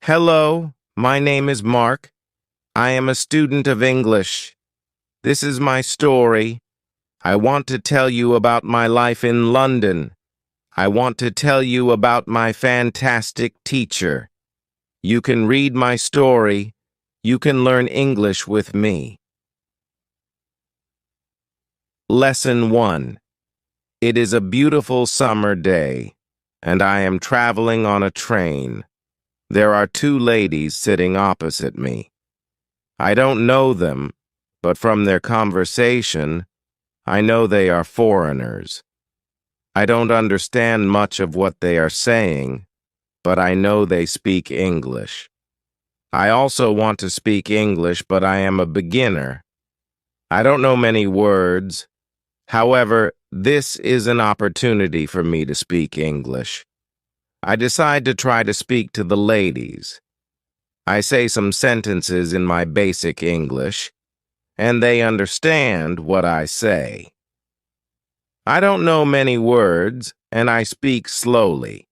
Hello, my name is Mark. I am a student of English. This is my story. I want to tell you about my life in London. I want to tell you about my fantastic teacher. You can read my story. You can learn English with me. Lesson 1. It is a beautiful summer day, and I am traveling on a train. There are two ladies sitting opposite me. I don't know them, but from their conversation, I know they are foreigners. I don't understand much of what they are saying, but I know they speak English. I also want to speak English, but I am a beginner. I don't know many words. However, this is an opportunity for me to speak English. I decide to try to speak to the ladies. I say some sentences in my basic English, and they understand what I say. I don't know many words, and I speak slowly,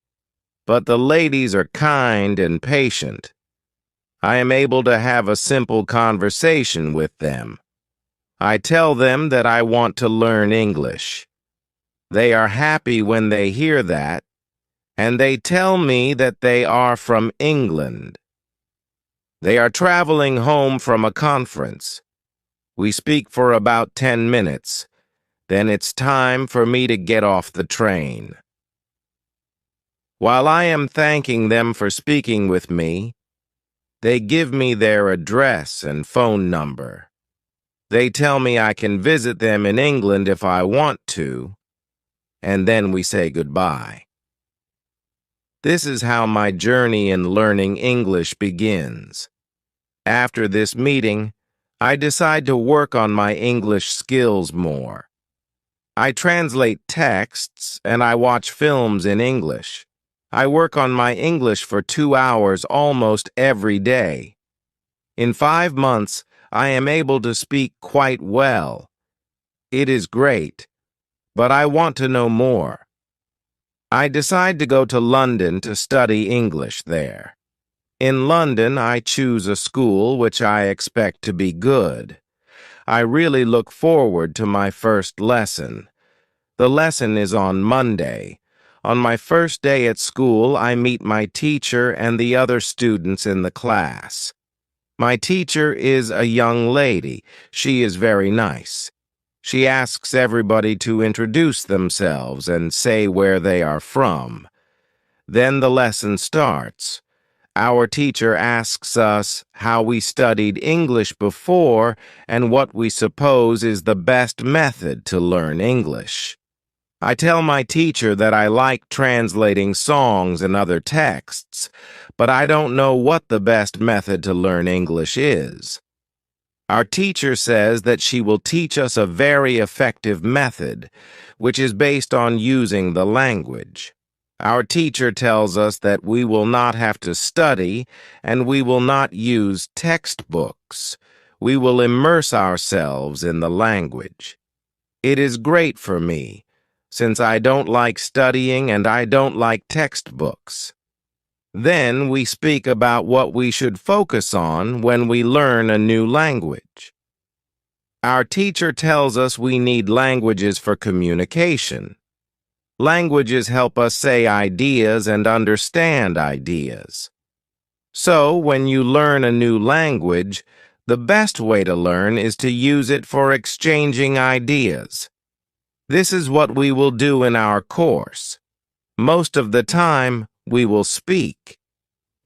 but the ladies are kind and patient. I am able to have a simple conversation with them. I tell them that I want to learn English. They are happy when they hear that, and they tell me that they are from England. They are traveling home from a conference. We speak for about 10 minutes. Then it's time for me to get off the train. While I am thanking them for speaking with me, they give me their address and phone number. They tell me I can visit them in England if I want to, and then we say goodbye. This is how my journey in learning English begins. After this meeting, I decide to work on my English skills more. I translate texts and I watch films in English. I work on my English for 2 hours almost every day. In 5 months, I am able to speak quite well. It is great, but I want to know more. I decide to go to London to study English there. In London, I choose a school which I expect to be good. I really look forward to my first lesson. The lesson is on Monday. On my first day at school, I meet my teacher and the other students in the class. My teacher is a young lady. She is very nice. She asks everybody to introduce themselves and say where they are from. Then the lesson starts. Our teacher asks us how we studied English before and what we suppose is the best method to learn English. I tell my teacher that I like translating songs and other texts, but I don't know what the best method to learn English is. Our teacher says that she will teach us a very effective method, which is based on using the language. Our teacher tells us that we will not have to study and we will not use textbooks. We will immerse ourselves in the language. It is great for me, since I don't like studying and I don't like textbooks. Then we speak about what we should focus on when we learn a new language. Our teacher tells us we need languages for communication. Languages help us say ideas and understand ideas. So, when you learn a new language, the best way to learn is to use it for exchanging ideas. This is what we will do in our course. Most of the time, we will speak.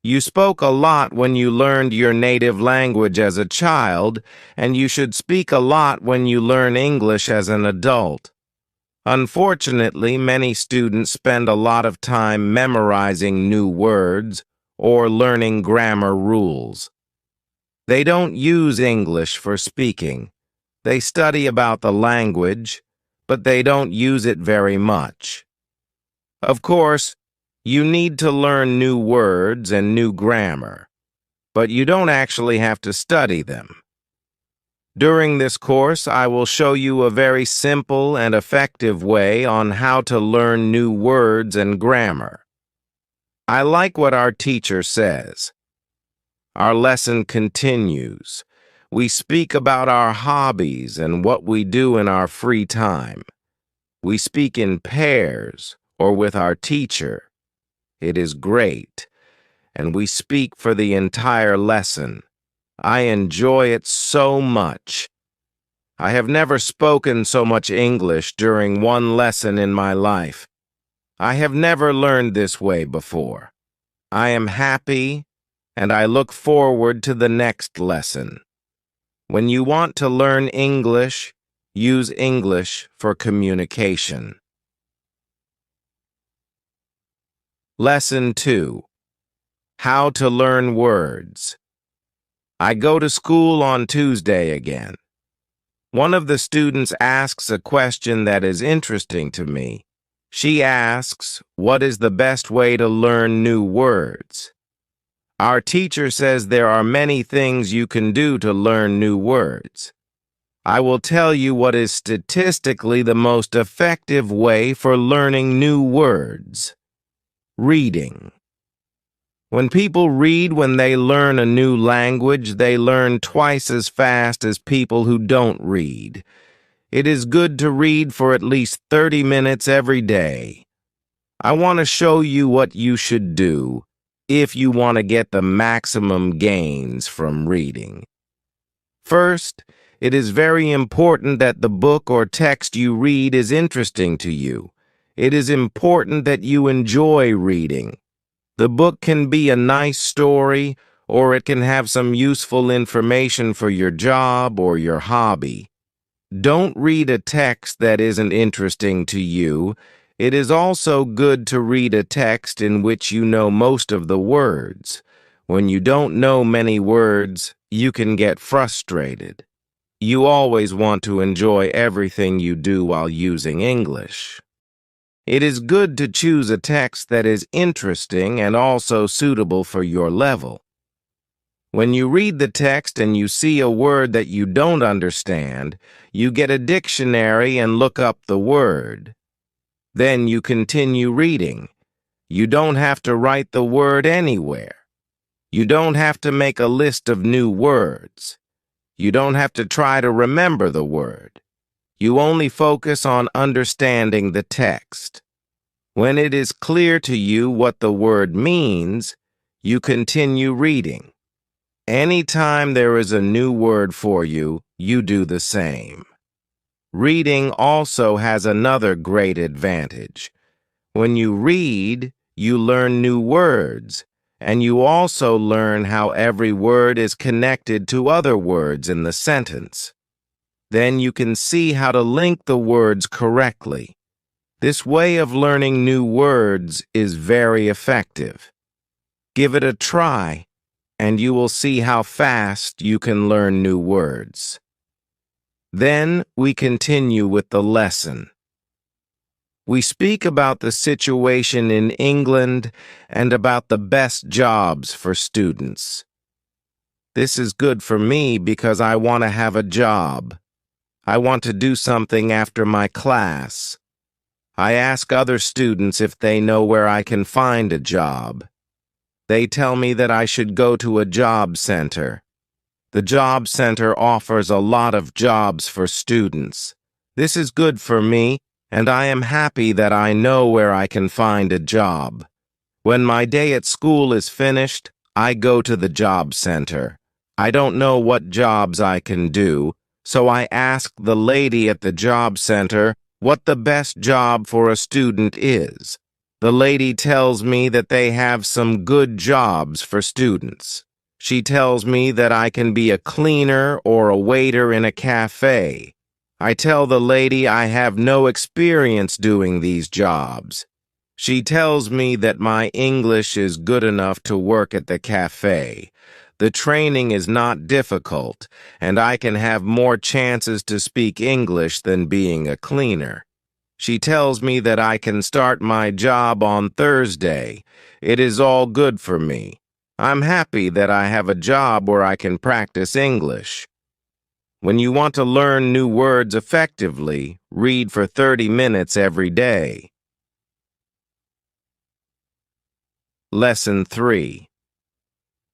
You spoke a lot when you learned your native language as a child, and you should speak a lot when you learn English as an adult. Unfortunately, many students spend a lot of time memorizing new words or learning grammar rules. They don't use English for speaking. They study about the language, but they don't use it very much. Of course, you need to learn new words and new grammar, but you don't actually have to study them. During this course, I will show you a very simple and effective way on how to learn new words and grammar. I like what our teacher says. Our lesson continues. We speak about our hobbies and what we do in our free time. We speak in pairs or with our teacher. It is great, and we speak for the entire lesson. I enjoy it so much. I have never spoken so much English during one lesson in my life. I have never learned this way before. I am happy, and I look forward to the next lesson. When you want to learn English, use English for communication. Lesson 2. How to learn words. I go to school on Tuesday again. One of the students asks a question that is interesting to me. She asks, what is the best way to learn new words? Our teacher says there are many things you can do to learn new words. I will tell you what is statistically the most effective way for learning new words. Reading. When people read when they learn a new language, they learn twice as fast as people who don't read. It is good to read for at least 30 minutes every day. I want to show you what you should do if you want to get the maximum gains from reading. First, it is very important that the book or text you read is interesting to you. It is important that you enjoy reading. The book can be a nice story, or it can have some useful information for your job or your hobby. Don't read a text that isn't interesting to you. It is also good to read a text in which you know most of the words. When you don't know many words, you can get frustrated. You always want to enjoy everything you do while using English. It is good to choose a text that is interesting and also suitable for your level. When you read the text and you see a word that you don't understand, you get a dictionary and look up the word. Then you continue reading. You don't have to write the word anywhere. You don't have to make a list of new words. You don't have to try to remember the word. You only focus on understanding the text. When it is clear to you what the word means, you continue reading. Anytime there is a new word for you, you do the same. Reading also has another great advantage. When you read, you learn new words, and you also learn how every word is connected to other words in the sentence. Then you can see how to link the words correctly. This way of learning new words is very effective. Give it a try, and you will see how fast you can learn new words. Then we continue with the lesson. We speak about the situation in England and about the best jobs for students. This is good for me because I want to have a job. I want to do something after my class. I ask other students if they know where I can find a job. They tell me that I should go to a job center. The job center offers a lot of jobs for students. This is good for me, and I am happy that I know where I can find a job. When my day at school is finished, I go to the job center. I don't know what jobs I can do, so I ask the lady at the job center what the best job for a student is. The lady tells me that they have some good jobs for students. She tells me that I can be a cleaner or a waiter in a cafe. I tell the lady I have no experience doing these jobs. She tells me that my English is good enough to work at the cafe. The training is not difficult, and I can have more chances to speak English than being a cleaner. She tells me that I can start my job on Thursday. It is all good for me. I'm happy that I have a job where I can practice English. When you want to learn new words effectively, read for 30 minutes every day. Lesson 3.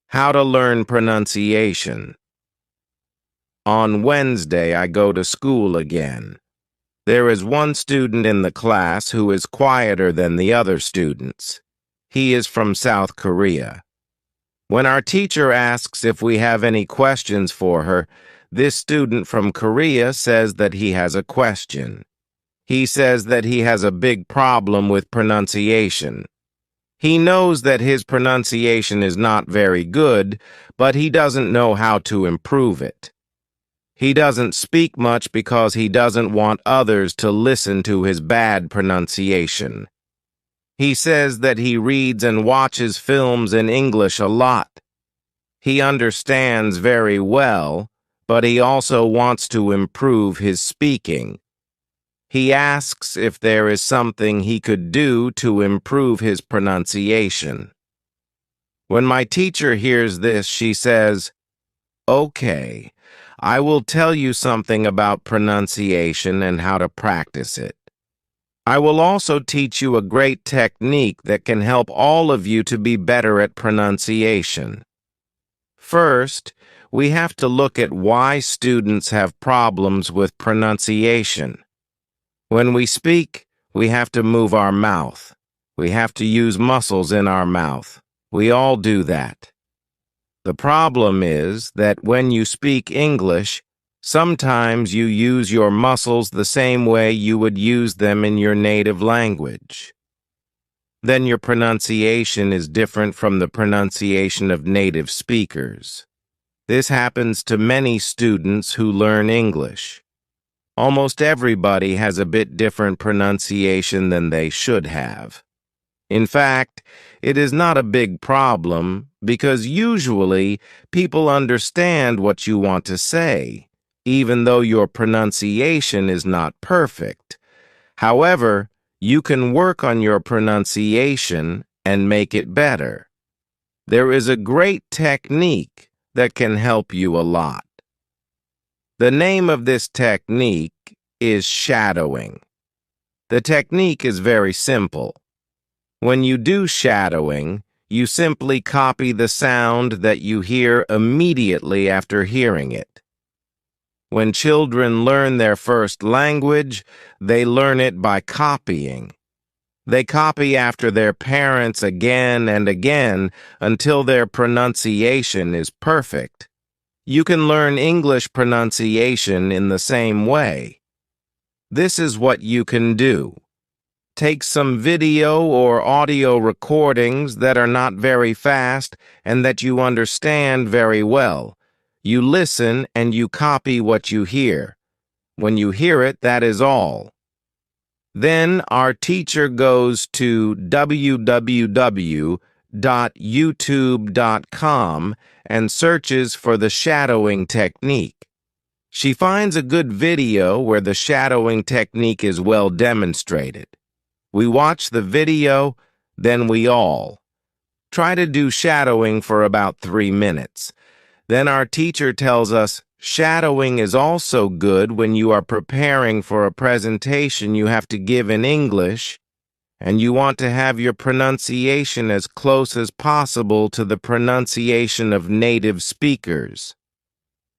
How to learn pronunciation. On Wednesday, I go to school again. There is one student in the class who is quieter than the other students. He is from South Korea. When our teacher asks if we have any questions for her, this student from Korea says that he has a question. He says that he has a big problem with pronunciation. He knows that his pronunciation is not very good, but he doesn't know how to improve it. He doesn't speak much because he doesn't want others to listen to his bad pronunciation. He says that he reads and watches films in English a lot. He understands very well, but he also wants to improve his speaking. He asks if there is something he could do to improve his pronunciation. When my teacher hears this, she says, "Okay, I will tell you something about pronunciation and how to practice it. I will also teach you a great technique that can help all of you to be better at pronunciation. First, we have to look at why students have problems with pronunciation. When we speak, we have to move our mouth. We have to use muscles in our mouth. We all do that. The problem is that when you speak English, sometimes you use your muscles the same way you would use them in your native language. Then your pronunciation is different from the pronunciation of native speakers. This happens to many students who learn English. Almost everybody has a bit different pronunciation than they should have. In fact, it is not a big problem because usually people understand what you want to say, even though your pronunciation is not perfect. However, you can work on your pronunciation and make it better. There is a great technique that can help you a lot. The name of this technique is shadowing. The technique is very simple. When you do shadowing, you simply copy the sound that you hear immediately after hearing it. When children learn their first language, they learn it by copying. They copy after their parents again and again until their pronunciation is perfect. You can learn English pronunciation in the same way. This is what you can do. Take some video or audio recordings that are not very fast and that you understand very well. You listen and you copy what you hear. When you hear it, that is all. Then our teacher goes to www.youtube.com and searches for the shadowing technique. She finds a good video where the shadowing technique is well demonstrated. We watch the video, then we all try to do shadowing for about 3 minutes. Then our teacher tells us shadowing is also good when you are preparing for a presentation you have to give in English and you want to have your pronunciation as close as possible to the pronunciation of native speakers.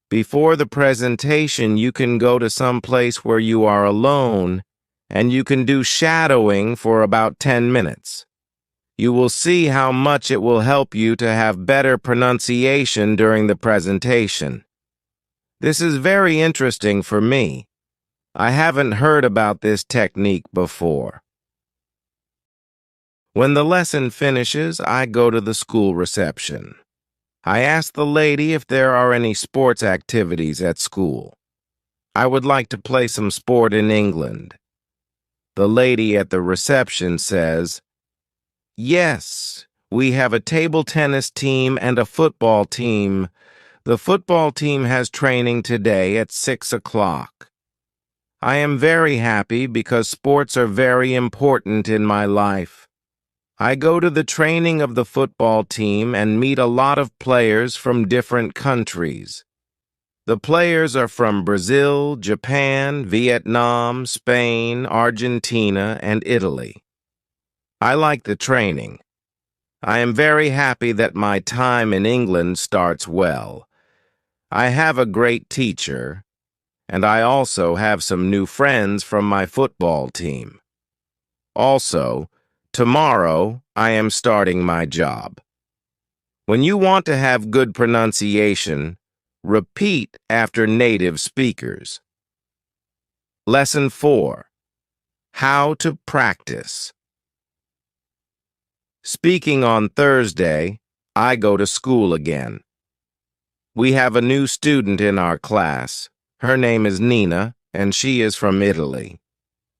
Before the presentation, you can go to some place where you are alone and you can do shadowing for about 10 minutes. You will see how much it will help you to have better pronunciation during the presentation. This is very interesting for me. I haven't heard about this technique before. When the lesson finishes, I go to the school reception. I ask the lady if there are any sports activities at school. I would like to play some sport in England. The lady at the reception says, "Yes, we have a table tennis team and a football team. The football team has training today at 6 o'clock. I am very happy because sports are very important in my life. I go to the training of the football team and meet a lot of players from different countries. The players are from Brazil, Japan, Vietnam, Spain, Argentina, and Italy. I like the training. I am very happy that my time in England starts well. I have a great teacher, and I also have some new friends from my football team. Also, tomorrow I am starting my job. When you want to have good pronunciation, repeat after native speakers. Lesson 4. How to practice. Speaking on Thursday, I go to school again. We have a new student in our class. Her name is Nina, and she is from Italy.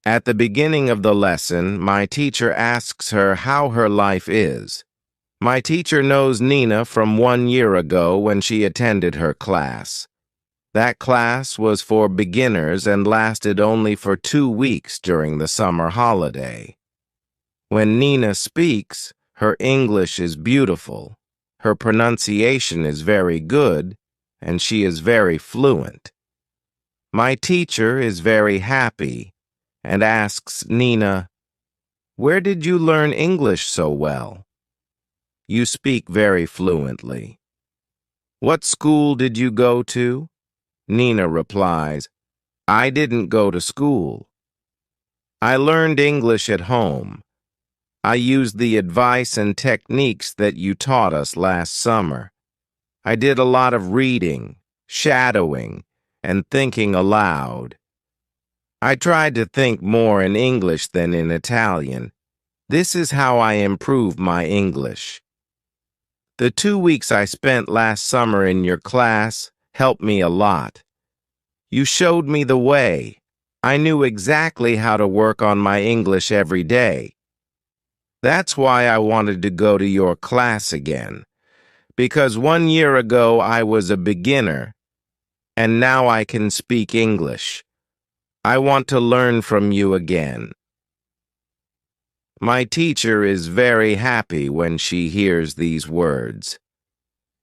At the beginning of the lesson, my teacher asks her how her life is. My teacher knows Nina from 1 year ago when she attended her class. That class was for beginners and lasted only for 2 weeks during the summer holiday. When Nina speaks, her English is beautiful, her pronunciation is very good, and she is very fluent. My teacher is very happy and asks Nina, "Where did you learn English so well? You speak very fluently. What school did you go to?" Nina replies, "I didn't go to school. I learned English at home. I used the advice and techniques that you taught us last summer. I did a lot of reading, shadowing, and thinking aloud. I tried to think more in English than in Italian. This is how I improved my English. The 2 weeks I spent last summer in your class helped me a lot. You showed me the way. I knew exactly how to work on my English every day. That's why I wanted to go to your class again, because 1 year ago I was a beginner, and now I can speak English. I want to learn from you again." My teacher is very happy when she hears these words.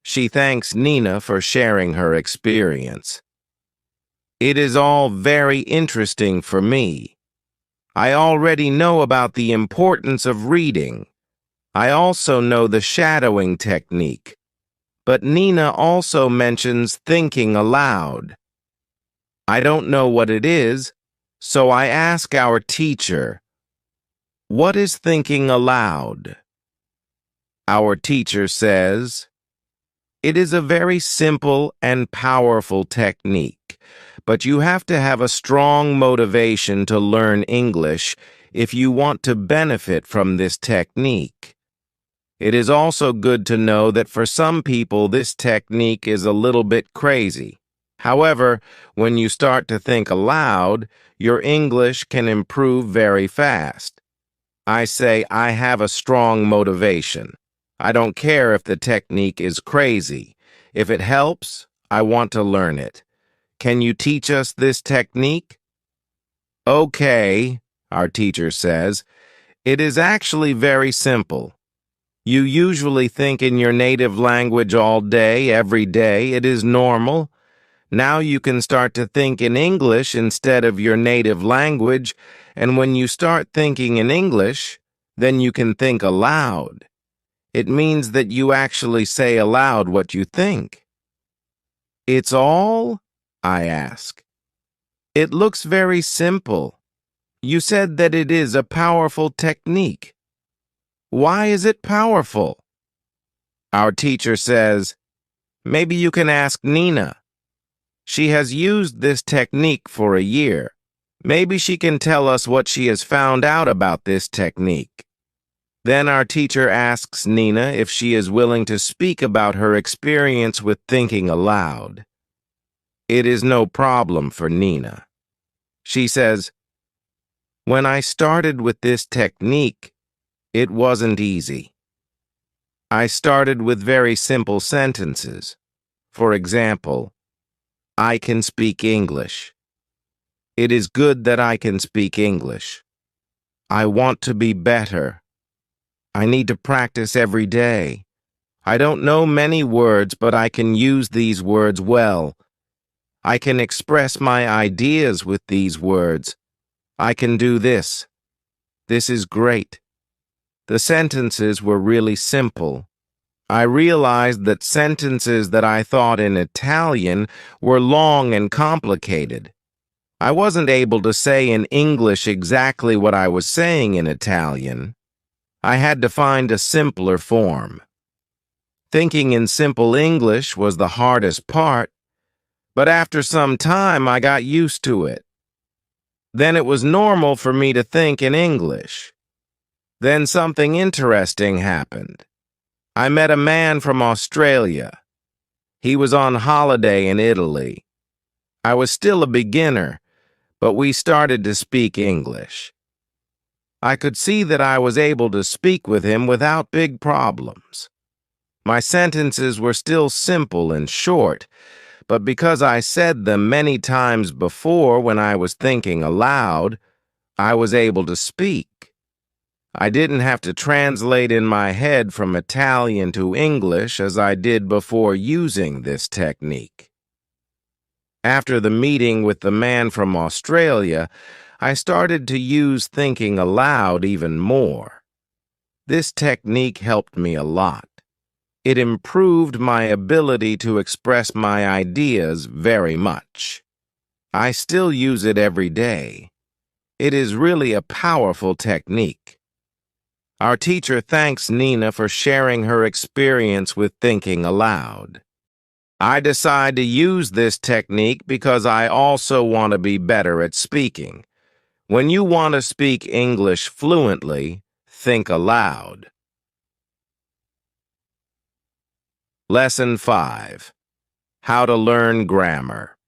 She thanks Nina for sharing her experience. It is all very interesting for me. I already know about the importance of reading. I also know the shadowing technique. But Nina also mentions thinking aloud. I don't know what it is, so I ask our teacher, "What is thinking aloud?" Our teacher says, "It is a very simple and powerful technique, but you have to have a strong motivation to learn English if you want to benefit from this technique. It is also good to know that for some people this technique is a little bit crazy. However, when you start to think aloud, your English can improve very fast. I say I have a strong motivation. I don't care if the technique is crazy. If it helps, I want to learn it. Can you teach us this technique?" "Okay," our teacher says. "It is actually very simple. You usually think in your native language all day, every day. It is normal. Now you can start to think in English instead of your native language, and when you start thinking in English, then you can think aloud. It means that you actually say aloud what you think." "It's all?" I ask. "It looks very simple. You said that it is a powerful technique. Why is it powerful?" Our teacher says, "Maybe you can ask Nina. She has used this technique for a year. Maybe she can tell us what she has found out about this technique." Then our teacher asks Nina if she is willing to speak about her experience with thinking aloud. It is no problem for Nina. She says, "When I started with this technique, it wasn't easy. I started with very simple sentences. For example, I can speak English. It is good that I can speak English. I want to be better. I need to practice every day. I don't know many words, but I can use these words well. I can express my ideas with these words. I can do this. This is great. The sentences were really simple. I realized that sentences that I thought in Italian were long and complicated. I wasn't able to say in English exactly what I was saying in Italian. I had to find a simpler form. Thinking in simple English was the hardest part, but after some time I got used to it. Then it was normal for me to think in English. Then something interesting happened. I met a man from Australia. He was on holiday in Italy. I was still a beginner, but we started to speak English. I could see that I was able to speak with him without big problems. My sentences were still simple and short, but because I said them many times before when I was thinking aloud, I was able to speak. I didn't have to translate in my head from Italian to English as I did before using this technique. After the meeting with the man from Australia, I started to use thinking aloud even more. This technique helped me a lot. It improved my ability to express my ideas very much. I still use it every day. It is really a powerful technique. Our teacher thanks Nina for sharing her experience with thinking aloud. I decide to use this technique because I also want to be better at speaking. When you want to speak English fluently, think aloud. Lesson 5. How to learn grammar.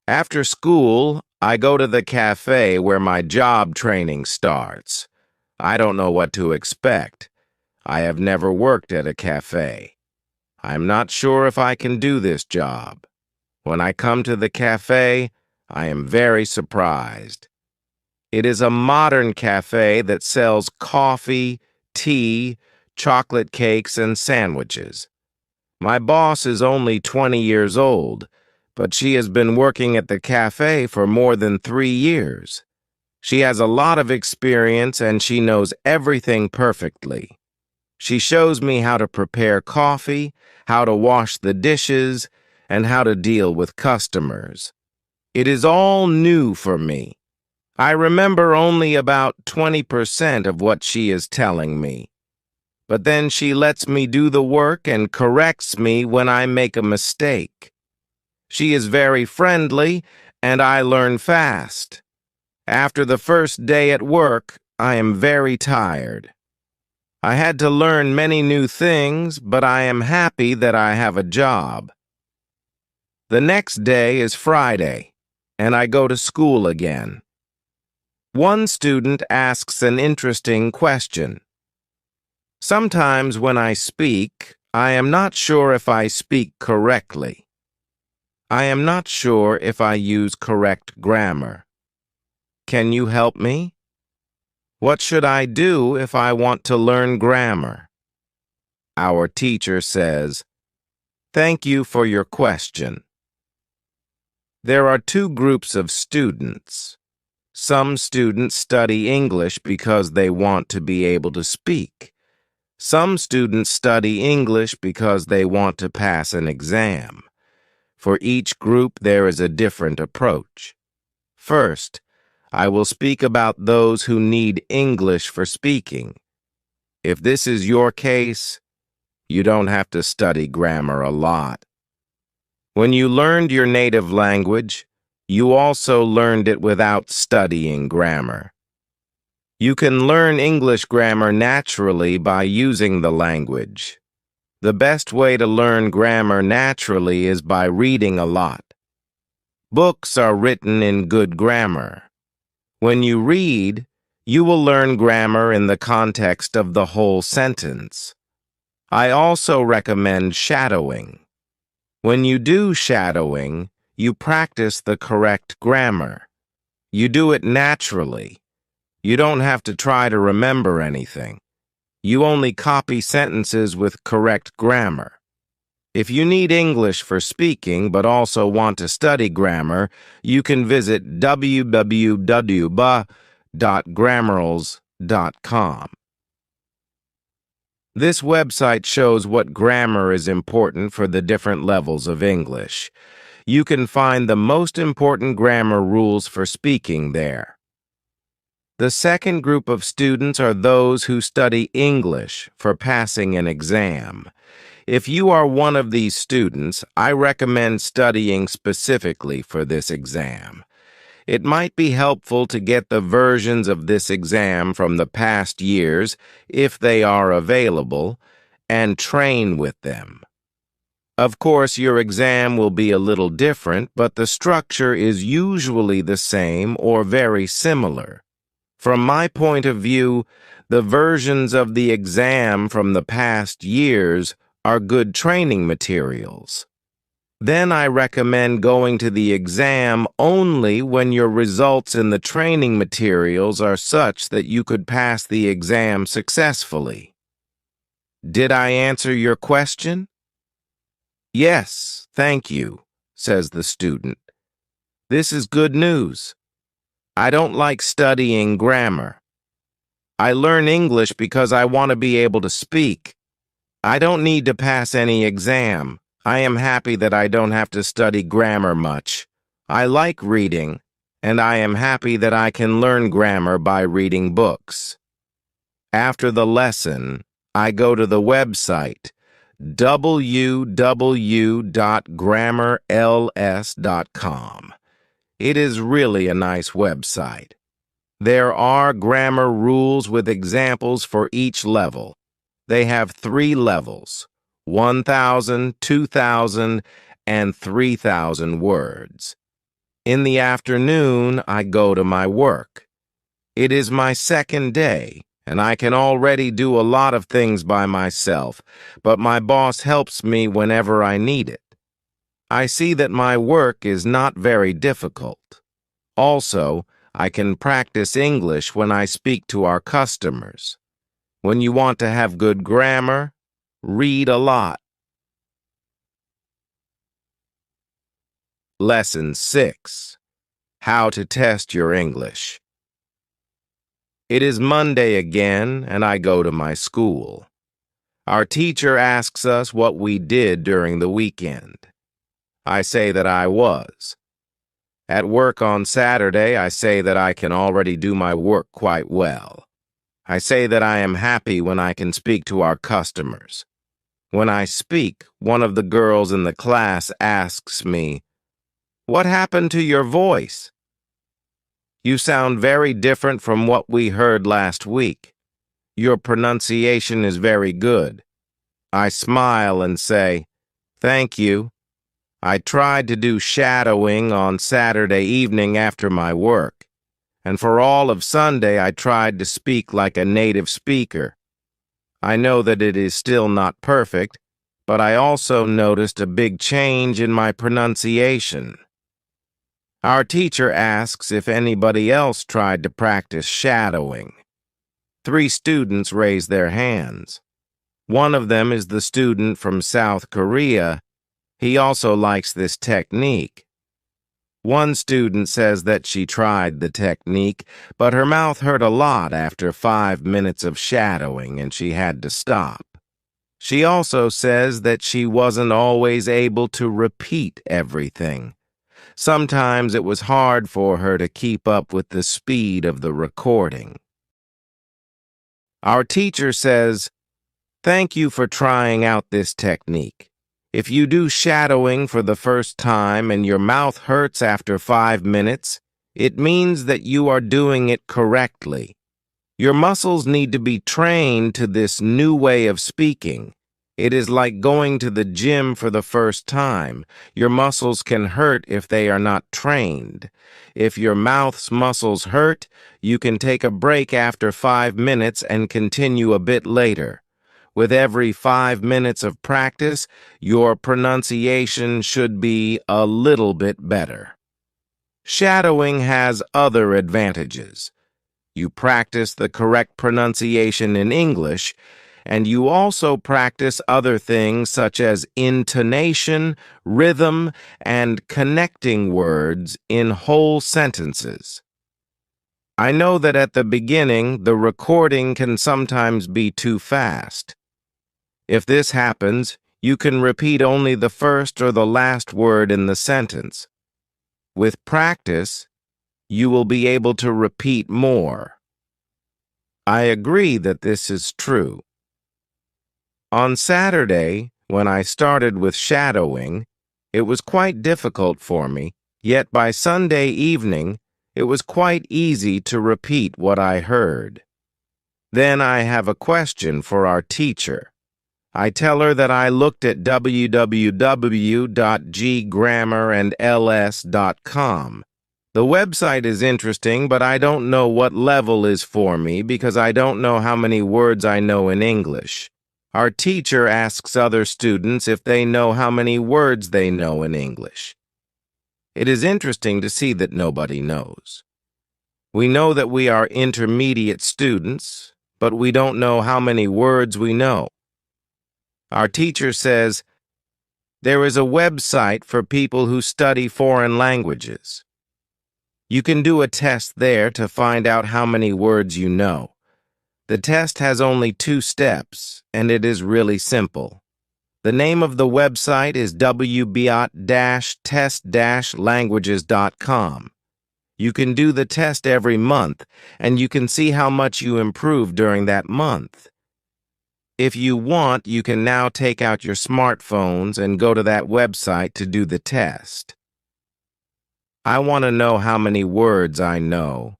After school, I go to the cafe where my job training starts. I don't know what to expect. I have never worked at a cafe. I'm not sure if I can do this job. When I come to the cafe, I am very surprised. It is a modern cafe that sells coffee, tea, chocolate cakes, and sandwiches. My boss is only 20 years old, but she has been working at the cafe for more than 3 years. She has a lot of experience and she knows everything perfectly. She shows me how to prepare coffee, how to wash the dishes, and how to deal with customers. It is all new for me. I remember only about 20% of what she is telling me. But then she lets me do the work and corrects me when I make a mistake. She is very friendly, and I learn fast. After the first day at work, I am very tired. I had to learn many new things, but I am happy that I have a job. The next day is Friday, and I go to school again. One student asks an interesting question. Sometimes when I speak, I am not sure if I speak correctly. I am not sure if I use correct grammar. Can you help me? What should I do if I want to learn grammar? Our teacher says, "Thank you for your question." There are two groups of students. Some students study English because they want to be able to speak. Some students study English because they want to pass an exam. For each group, there is a different approach. First, I will speak about those who need English for speaking. If this is your case, you don't have to study grammar a lot. When you learned your native language, you also learned it without studying grammar. You can learn English grammar naturally by using the language. The best way to learn grammar naturally is by reading a lot. Books are written in good grammar. When you read, you will learn grammar in the context of the whole sentence. I also recommend shadowing. When you do shadowing, you practice the correct grammar. You do it naturally. You don't have to try to remember anything. You only copy sentences with correct grammar. If you need English for speaking but also want to study grammar, you can visit www.grammarls.com. grammar.ls.com. This website shows what grammar is important for the different levels of English. You can find the most important grammar rules for speaking there. The second group of students are those who study English for passing an exam. If you are one of these students, I recommend studying specifically for this exam. It might be helpful to get the versions of this exam from the past years, if they are available, and train with them. Of course, your exam will be a little different, but the structure is usually the same or very similar. From my point of view, the versions of the exam from the past years are good training materials. Then I recommend going to the exam only when your results in the training materials are such that you could pass the exam successfully. Did I answer your question? Yes, thank you, says the student. This is good news. I don't like studying grammar. I learn English because I want to be able to speak. I don't need to pass any exam. I am happy that I don't have to study grammar much. I like reading, and I am happy that I can learn grammar by reading books. After the lesson, I go to the website www.grammarls.com. It is really a nice website. There are grammar rules with examples for each level. They have 3 levels, 1,000, 2,000, and 3,000 words. In the afternoon, I go to my work. It is my second day, and I can already do a lot of things by myself, but my boss helps me whenever I need it. I see that my work is not very difficult. Also, I can practice English when I speak to our customers. When you want to have good grammar, read a lot. Lesson 6. How to test your English. It is Monday again, and I go to my school. Our teacher asks us what we did during the weekend. I say that I was. At work on Saturday, I say that I can already do my work quite well. I say that I am happy when I can speak to our customers. When I speak, one of the girls in the class asks me, "What happened to your voice? You sound very different from what we heard last week. Your pronunciation is very good." I smile and say, "Thank you. I tried to do shadowing on Saturday evening after my work. And for all of Sunday, I tried to speak like a native speaker. I know that it is still not perfect, but I also noticed a big change in my pronunciation." Our teacher asks if anybody else tried to practice shadowing. 3 students raise their hands. One of them is the student from South Korea. He also likes this technique. One student says that she tried the technique, but her mouth hurt a lot after 5 minutes of shadowing and she had to stop. She also says that she wasn't always able to repeat everything. Sometimes it was hard for her to keep up with the speed of the recording. Our teacher says, "Thank you for trying out this technique. If you do shadowing for the first time and your mouth hurts after 5 minutes, it means that you are doing it correctly. Your muscles need to be trained to this new way of speaking. It is like going to the gym for the first time. Your muscles can hurt if they are not trained. If your mouth's muscles hurt, you can take a break after 5 minutes and continue a bit later. With every 5 minutes of practice, your pronunciation should be a little bit better." Shadowing has other advantages. You practice the correct pronunciation in English, and you also practice other things such as intonation, rhythm, and connecting words in whole sentences. I know that at the beginning, the recording can sometimes be too fast. If this happens, you can repeat only the first or the last word in the sentence. With practice, you will be able to repeat more. I agree that this is true. On Saturday, when I started with shadowing, it was quite difficult for me, yet by Sunday evening, it was quite easy to repeat what I heard. Then I have a question for our teacher. I tell her that I looked at www.ggrammarandls.com. The website is interesting, but I don't know what level is for me because I don't know how many words I know in English. Our teacher asks other students if they know how many words they know in English. It is interesting to see that nobody knows. We know that we are intermediate students, but we don't know how many words we know. Our teacher says, there is a website for people who study foreign languages. You can do a test there to find out how many words you know. The test has only 2 steps, and it is really simple. The name of the website is wbiot-test-languages.com. You can do the test every month, and you can see how much you improve during that month. If you want, you can now take out your smartphones and go to that website to do the test. I want to know how many words I know.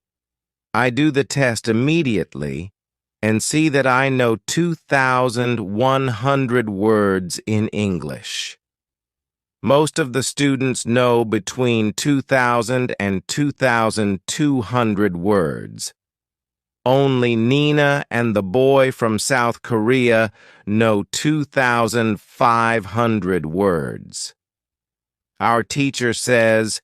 I do the test immediately and see that I know 2,100 words in English. Most of the students know between 2,000 and 2,200 words. Only Nina and the boy from South Korea know 2,500 words. Our teacher says,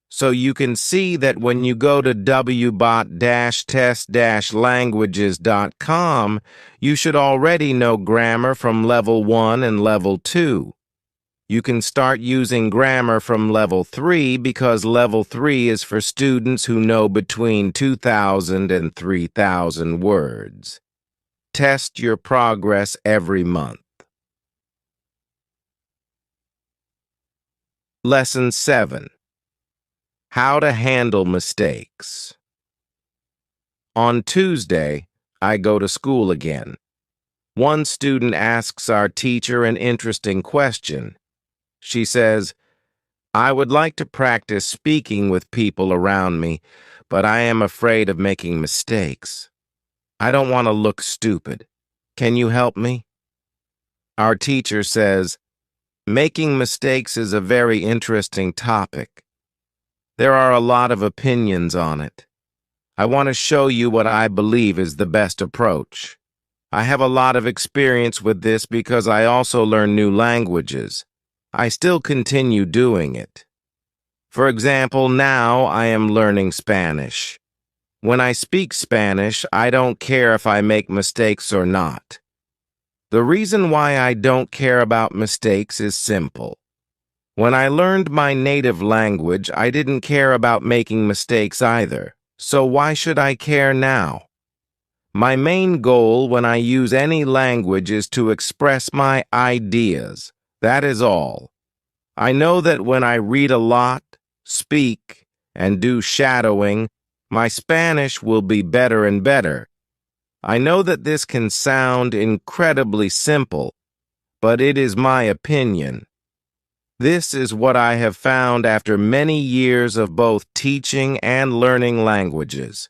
so you can see that when you go to wbiot-test-languages.com, you should already know grammar from level 1 and level 2. You can start using grammar from level 3 because level 3 is for students who know between 2,000 and 3,000 words. Test your progress every month. Lesson 7. How to handle mistakes. On Tuesday, I go to school again. One student asks our teacher an interesting question. She says, I would like to practice speaking with people around me, but I am afraid of making mistakes. I don't want to look stupid. Can you help me? Our teacher says, making mistakes is a very interesting topic. There are a lot of opinions on it. I want to show you what I believe is the best approach. I have a lot of experience with this because I also learn new languages. I still continue doing it. For example, now I am learning Spanish. When I speak Spanish, I don't care if I make mistakes or not. The reason why I don't care about mistakes is simple. When I learned my native language, I didn't care about making mistakes either, so why should I care now? My main goal when I use any language is to express my ideas. That is all. I know that when I read a lot, speak, and do shadowing, my Spanish will be better and better. I know that this can sound incredibly simple, but it is my opinion. This is what I have found after many years of both teaching and learning languages.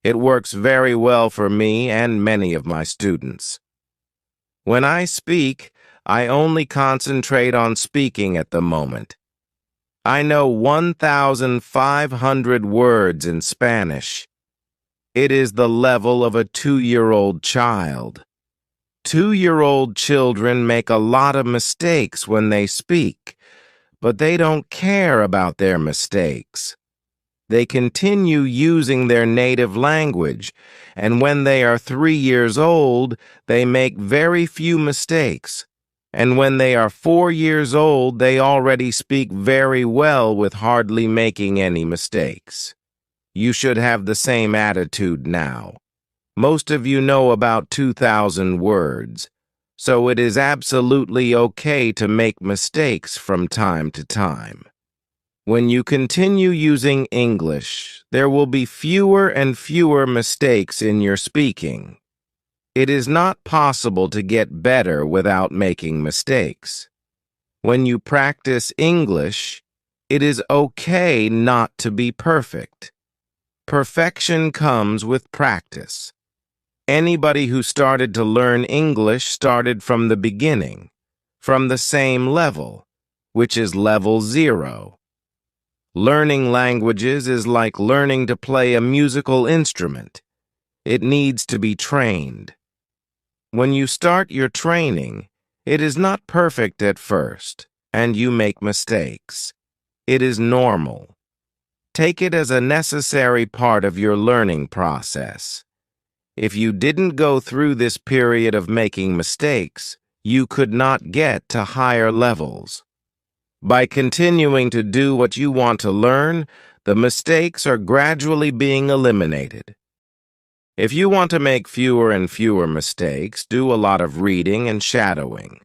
It works very well for me and many of my students. When I speak, I only concentrate on speaking at the moment. I know 1,500 words in Spanish. It is the level of a 2-year-old child. 2-year-old children make a lot of mistakes when they speak, but they don't care about their mistakes. They continue using their native language, and when they are 3 years old, they make very few mistakes. And when they are 4 years old, they already speak very well with hardly making any mistakes. You should have the same attitude now. Most of you know about 2,000 words, so it is absolutely okay to make mistakes from time to time. When you continue using English, there will be fewer and fewer mistakes in your speaking. It is not possible to get better without making mistakes. When you practice English, it is okay not to be perfect. Perfection comes with practice. Anybody who started to learn English started from the beginning, from the same level, which is level 0. Learning languages is like learning to play a musical instrument. It needs to be trained. When you start your training, it is not perfect at first, and you make mistakes. It is normal. Take it as a necessary part of your learning process. If you didn't go through this period of making mistakes, you could not get to higher levels. By continuing to do what you want to learn, the mistakes are gradually being eliminated. If you want to make fewer and fewer mistakes, do a lot of reading and shadowing.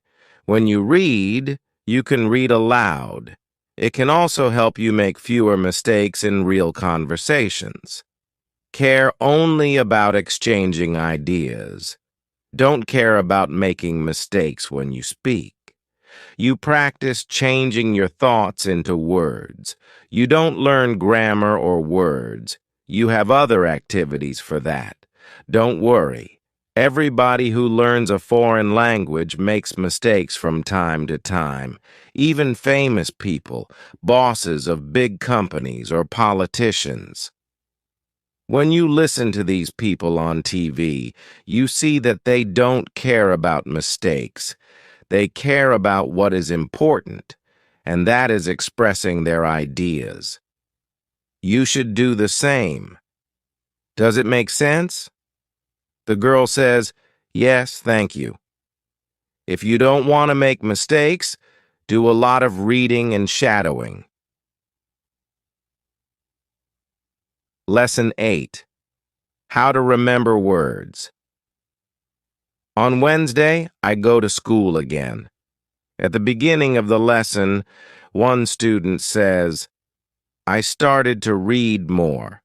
When you read, you can read aloud. It can also help you make fewer mistakes in real conversations. Care only about exchanging ideas. Don't care about making mistakes when you speak. You practice changing your thoughts into words. You don't learn grammar or words. You have other activities for that. Don't worry. Everybody who learns a foreign language makes mistakes from time to time. Even famous people, bosses of big companies or politicians. When you listen to these people on TV, you see that they don't care about mistakes. They care about what is important, and that is expressing their ideas. You should do the same. Does it make sense? The girl says, "Yes, thank you." If you don't want to make mistakes, do a lot of reading and shadowing. Lesson 8. How to remember words. On Wednesday, I go to school again. At the beginning of the lesson, one student says, "I started to read more.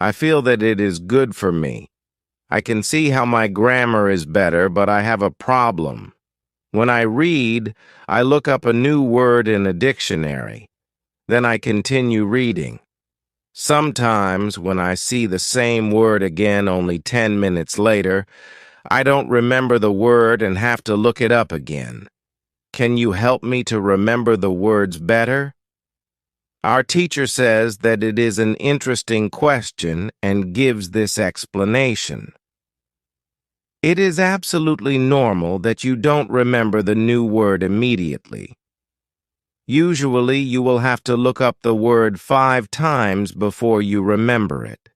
I feel that it is good for me. I can see how my grammar is better, but I have a problem. When I read, I look up a new word in a dictionary. Then I continue reading. Sometimes, when I see the same word again only 10 minutes later, I don't remember the word and have to look it up again. Can you help me to remember the words better?" Our teacher says that it is an interesting question and gives this explanation. It is absolutely normal that you don't remember the new word immediately. Usually, you will have to look up the word 5 times before you remember it.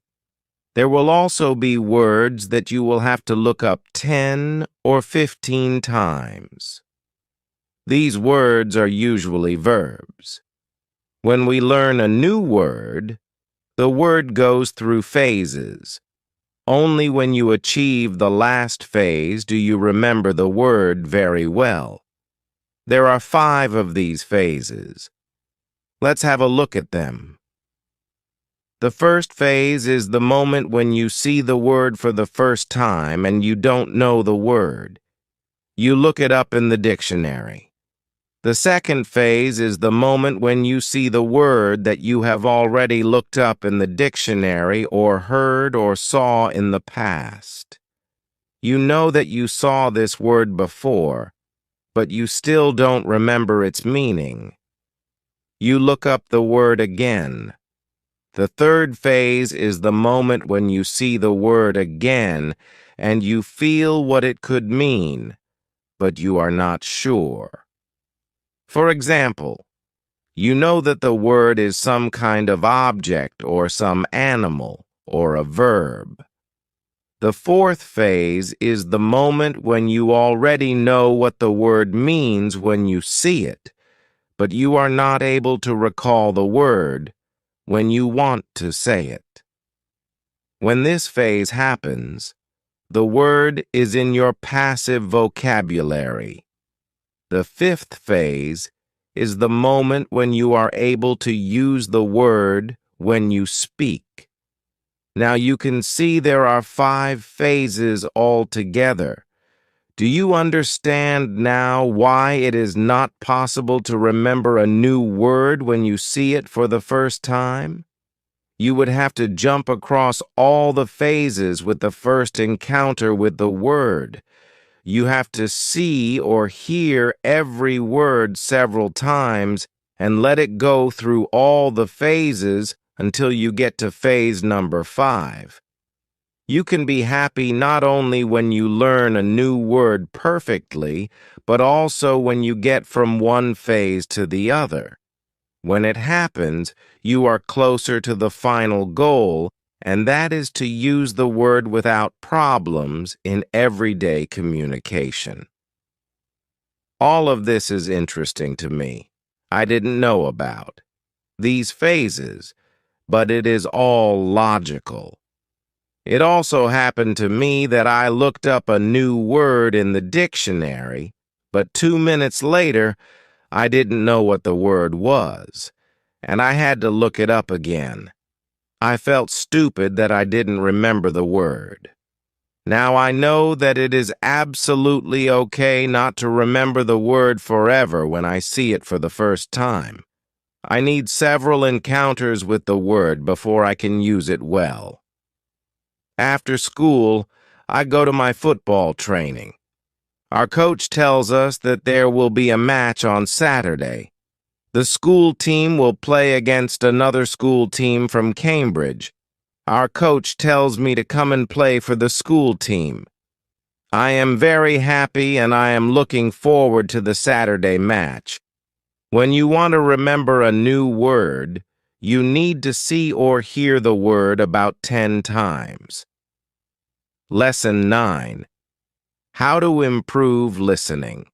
There will also be words that you will have to look up 10 or 15 times. These words are usually verbs. When we learn a new word, the word goes through phases. Only when you achieve the last phase do you remember the word very well. There are 5 of these phases. Let's have a look at them. The first phase is the moment when you see the word for the first time and you don't know the word. You look it up in the dictionary. The second phase is the moment when you see the word that you have already looked up in the dictionary or heard or saw in the past. You know that you saw this word before, but you still don't remember its meaning. You look up the word again. The third phase is the moment when you see the word again and you feel what it could mean, but you are not sure. For example, you know that the word is some kind of object or some animal or a verb. The fourth phase is the moment when you already know what the word means when you see it, but you are not able to recall the word when you want to say it. When this phase happens, the word is in your passive vocabulary. The fifth phase is the moment when you are able to use the word when you speak. Now you can see there are 5 phases altogether. Do you understand now why it is not possible to remember a new word when you see it for the first time? You would have to jump across all the phases with the first encounter with the word. You have to see or hear every word several times and let it go through all the phases until you get to phase number 5. You can be happy not only when you learn a new word perfectly, but also when you get from one phase to the other. When it happens, you are closer to the final goal, and that is to use the word without problems in everyday communication. All of this is interesting to me. I didn't know about these phases, but it is all logical. It also happened to me that I looked up a new word in the dictionary, but 2 minutes later, I didn't know what the word was, and I had to look it up again. I felt stupid that I didn't remember the word. Now I know that it is absolutely okay not to remember the word forever when I see it for the first time. I need several encounters with the word before I can use it well. After school, I go to my football training. Our coach tells us that there will be a match on Saturday. The school team will play against another school team from Cambridge. Our coach tells me to come and play for the school team. I am very happy and I am looking forward to the Saturday match. When you want to remember a new word, you need to see or hear the word about 10 times. Lesson 9. How to improve listening.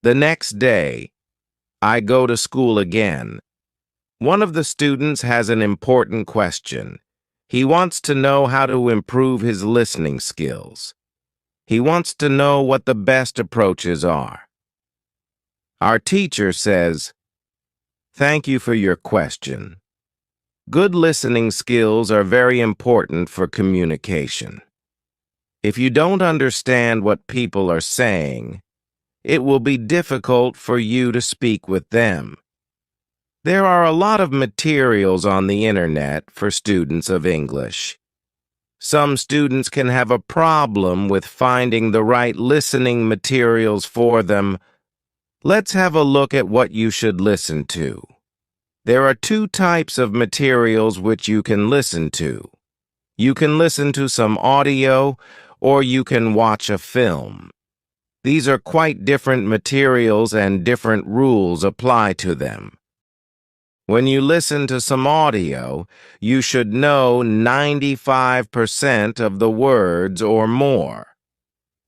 The next day, I go to school again. One of the students has an important question. He wants to know how to improve his listening skills. He wants to know what the best approaches are. Our teacher says, "Thank you for your question. Good listening skills are very important for communication. If you don't understand what people are saying, it will be difficult for you to speak with them. There are a lot of materials on the internet for students of English. Some students can have a problem with finding the right listening materials for them. Let's have a look at what you should listen to. There are 2 types of materials which you can listen to. You can listen to some audio, or you can watch a film. These are quite different materials and different rules apply to them. When you listen to some audio, you should know 95% of the words or more.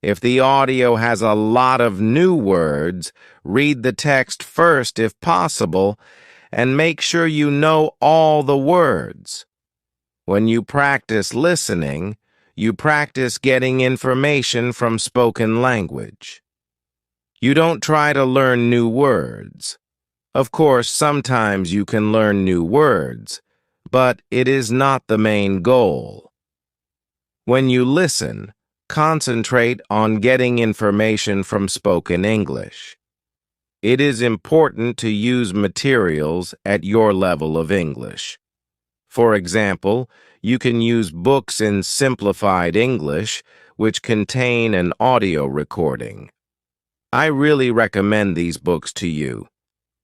If the audio has a lot of new words, read the text first if possible, and make sure you know all the words. When you practice listening, you practice getting information from spoken language. You don't try to learn new words. Of course, sometimes you can learn new words, but it is not the main goal. When you listen, concentrate on getting information from spoken English. It is important to use materials at your level of English. For example, you can use books in simplified English, which contain an audio recording. I really recommend these books to you.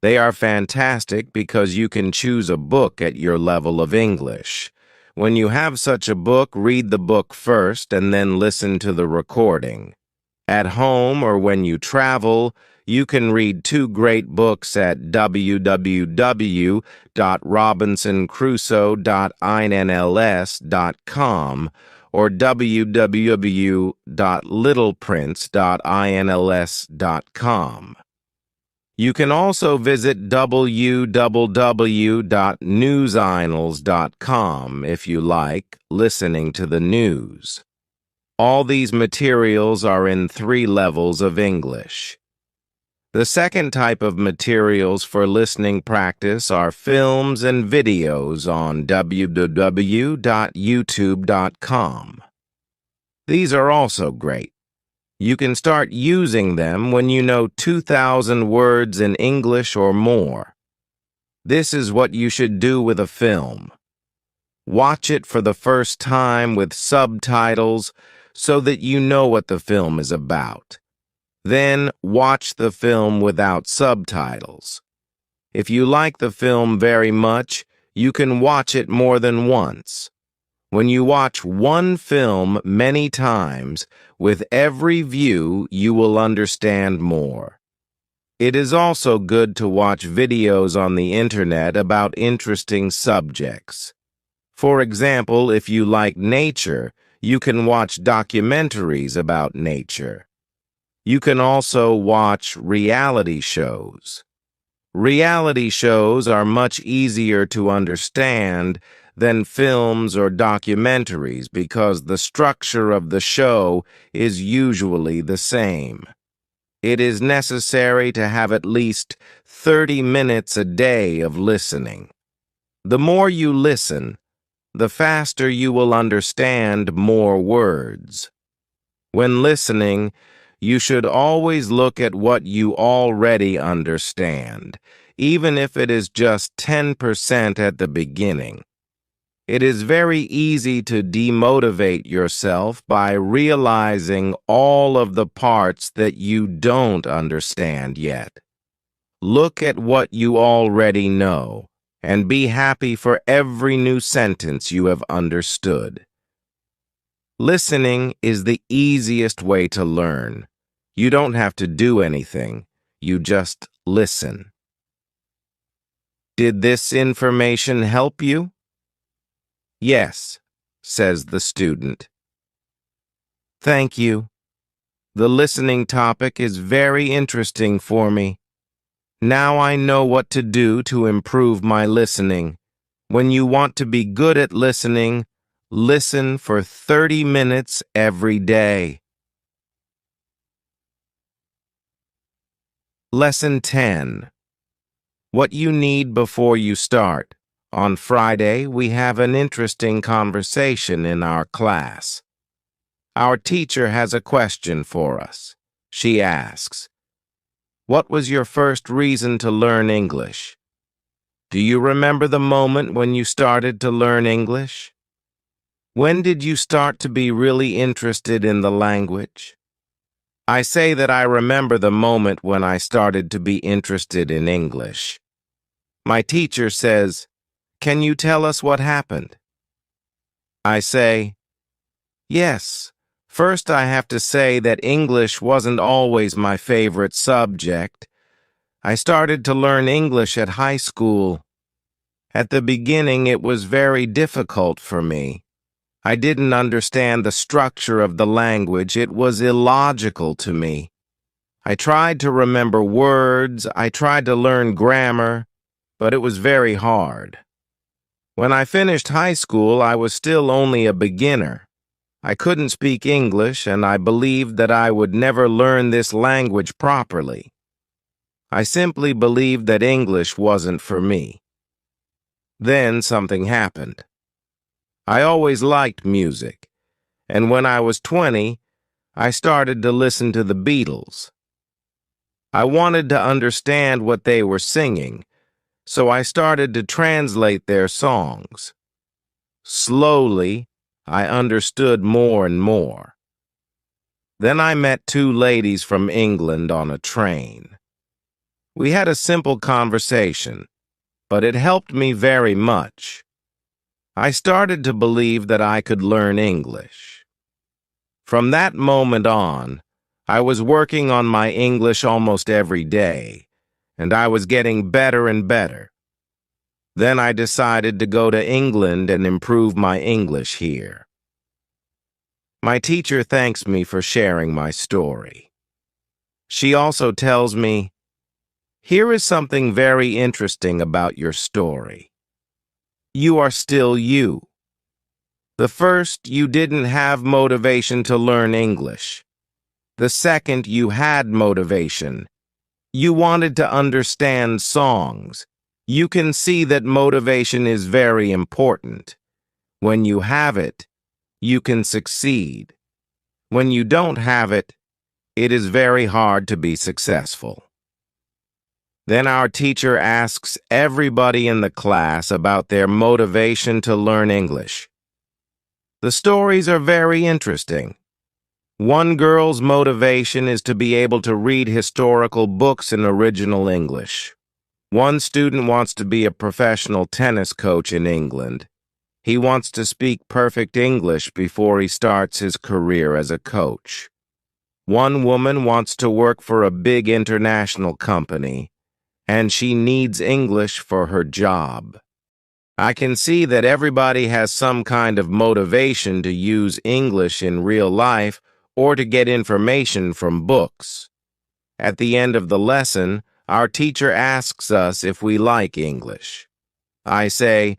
They are fantastic because you can choose a book at your level of English. When you have such a book, read the book first and then listen to the recording. At home or when you travel, you can read 2 great books at www.robinsoncrusoe.inls.com or www.littleprince.inls.com. You can also visit www.newsignals.com if you like listening to the news. All these materials are in 3 levels of English. The second type of materials for listening practice are films and videos on www.youtube.com. These are also great. You can start using them when you know 2,000 words in English or more. This is what you should do with a film. Watch it for the first time with subtitles so that you know what the film is about. Then watch the film without subtitles. If you like the film very much, you can watch it more than once. When you watch one film many times, with every view you will understand more. It is also good to watch videos on the internet about interesting subjects. For example, if you like nature, you can watch documentaries about nature. You can also watch reality shows. Reality shows are much easier to understand than films or documentaries because the structure of the show is usually the same. It is necessary to have at least 30 minutes a day of listening. The more you listen, the faster you will understand more words. When listening, you should always look at what you already understand, even if it is just 10% at the beginning. It is very easy to demotivate yourself by realizing all of the parts that you don't understand yet. Look at what you already know, and be happy for every new sentence you have understood. Listening is the easiest way to learn. You don't have to do anything. You just listen. Did this information help you? Yes, says the student. Thank you. The listening topic is very interesting for me. Now I know what to do to improve my listening. When you want to be good at listening, listen for 30 minutes every day. Lesson 10. What you need before you start. On Friday, we have an interesting conversation in our class. Our teacher has a question for us. She asks, "What was your first reason to learn English?" Do you remember the moment when you started to learn English? When did you start to be really interested in the language? I say that I remember the moment when I started to be interested in English. My teacher says, "Can you tell us what happened?" I say, "Yes. First, I have to say that English wasn't always my favorite subject. I started to learn English at high school. At the beginning, it was very difficult for me. I didn't understand the structure of the language. It was illogical to me. I tried to remember words. I tried to learn grammar, but it was very hard. When I finished high school, I was still only a beginner. I couldn't speak English, and I believed that I would never learn this language properly. I simply believed that English wasn't for me. Then something happened. I always liked music, and when I was 20, I started to listen to the Beatles. I wanted to understand what they were singing, so I started to translate their songs. Slowly, I understood more and more. Then I met 2 ladies from England on a train. We had a simple conversation, but it helped me very much. I started to believe that I could learn English. From that moment on, I was working on my English almost every day, and I was getting better and better. Then I decided to go to England and improve my English here. My teacher thanks me for sharing my story. She also tells me, Here is something very interesting about your story. You are still you. The first, you didn't have motivation to learn English. The second, you had motivation. You wanted to understand songs. You can see that motivation is very important. When you have it, you can succeed. When you don't have it, it is very hard to be successful. Then our teacher asks everybody in the class about their motivation to learn English. The stories are very interesting. One girl's motivation is to be able to read historical books in original English. One student wants to be a professional tennis coach in England. He wants to speak perfect English before he starts his career as a coach. One woman wants to work for a big international company, and she needs English for her job. I can see that everybody has some kind of motivation to use English in real life or to get information from books. At the end of the lesson, our teacher asks us if we like English. I say,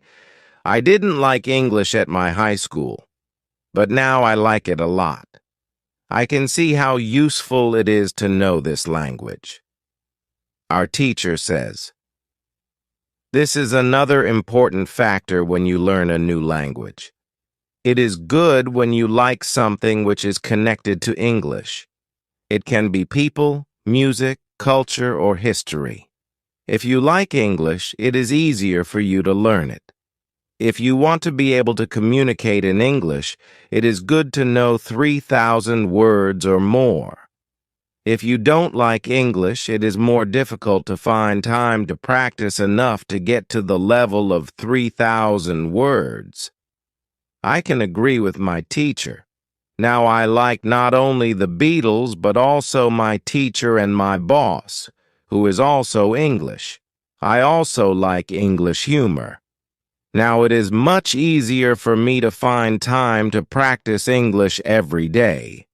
I didn't like English at my high school, but now I like it a lot. I can see how useful it is to know this language. Our teacher says, this is another important factor when you learn a new language. It is good when you like something which is connected to English. It can be people, music, culture, or history. If you like English, it is easier for you to learn it. If you want to be able to communicate in English, it is good to know 3,000 words or more. If you don't like English, it is more difficult to find time to practice enough to get to the level of 3,000 words. I can agree with my teacher. Now I like not only the Beatles, but also my teacher and my boss, who is also English. I also like English humor. Now it is much easier for me to find time to practice English every day.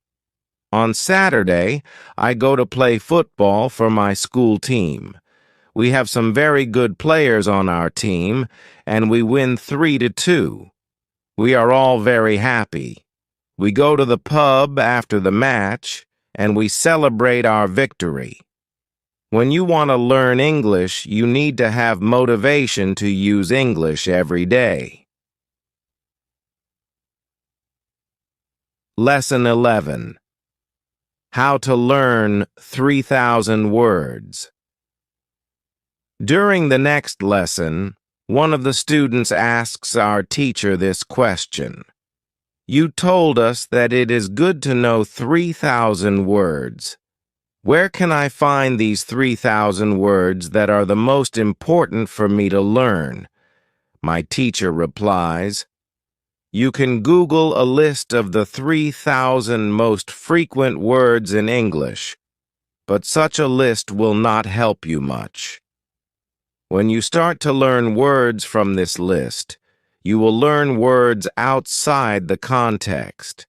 On Saturday, I go to play football for my school team. We have some very good players on our team, and we win 3-2. We are all very happy. We go to the pub after the match, and we celebrate our victory. When you want to learn English, you need to have motivation to use English every day. Lesson 11. How to learn 3,000 words. During the next lesson, one of the students asks our teacher this question. You told us that it is good to know 3,000 words. Where can I find these 3,000 words that are the most important for me to learn? My teacher replies, you can Google a list of the 3,000 most frequent words in English, but such a list will not help you much. When you start to learn words from this list, you will learn words outside the context.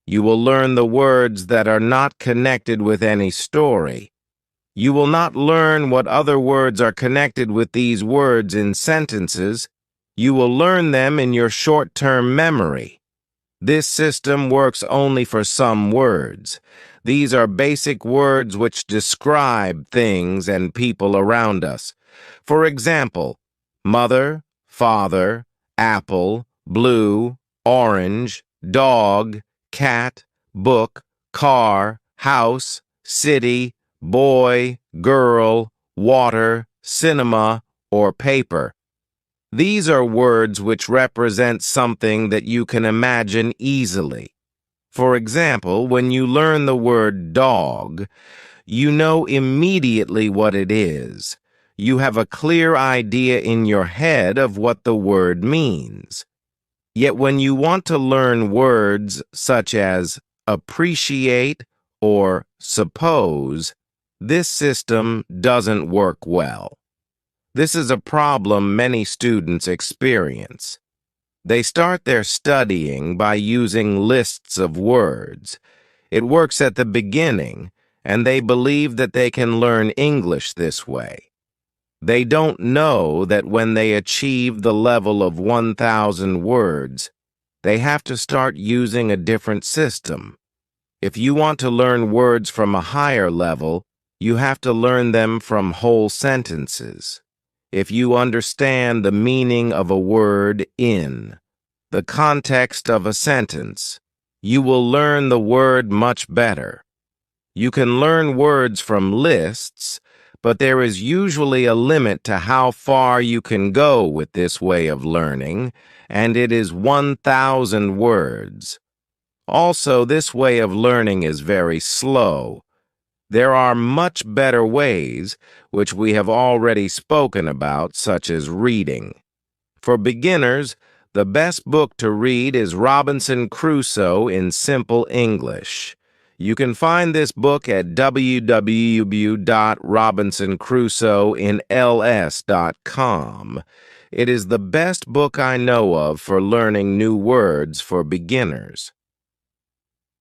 You will learn the words that are not connected with any story. You will not learn what other words are connected with these words in sentences. You will learn them in your short-term memory. This system works only for some words. These are basic words which describe things and people around us. For example, mother, father, apple, blue, orange, dog, cat, book, car, house, city, boy, girl, water, cinema, or paper. These are words which represent something that you can imagine easily. For example, when you learn the word dog, you know immediately what it is. You have a clear idea in your head of what the word means. Yet when you want to learn words such as appreciate or suppose, this system doesn't work well. This is a problem many students experience. They start their studying by using lists of words. It works at the beginning, and they believe that they can learn English this way. They don't know that when they achieve the level of 1,000 words, they have to start using a different system. If you want to learn words from a higher level, you have to learn them from whole sentences. If you understand the meaning of a word in the context of a sentence, you will learn the word much better. You can learn words from lists, but there is usually a limit to how far you can go with this way of learning, and it is 1,000 words. Also, this way of learning is very slow. There are much better ways, which we have already spoken about, such as reading. For beginners, the best book to read is Robinson Crusoe in Simple English. You can find this book at www.robinsoncrusoeinls.com. It is the best book I know of for learning new words for beginners.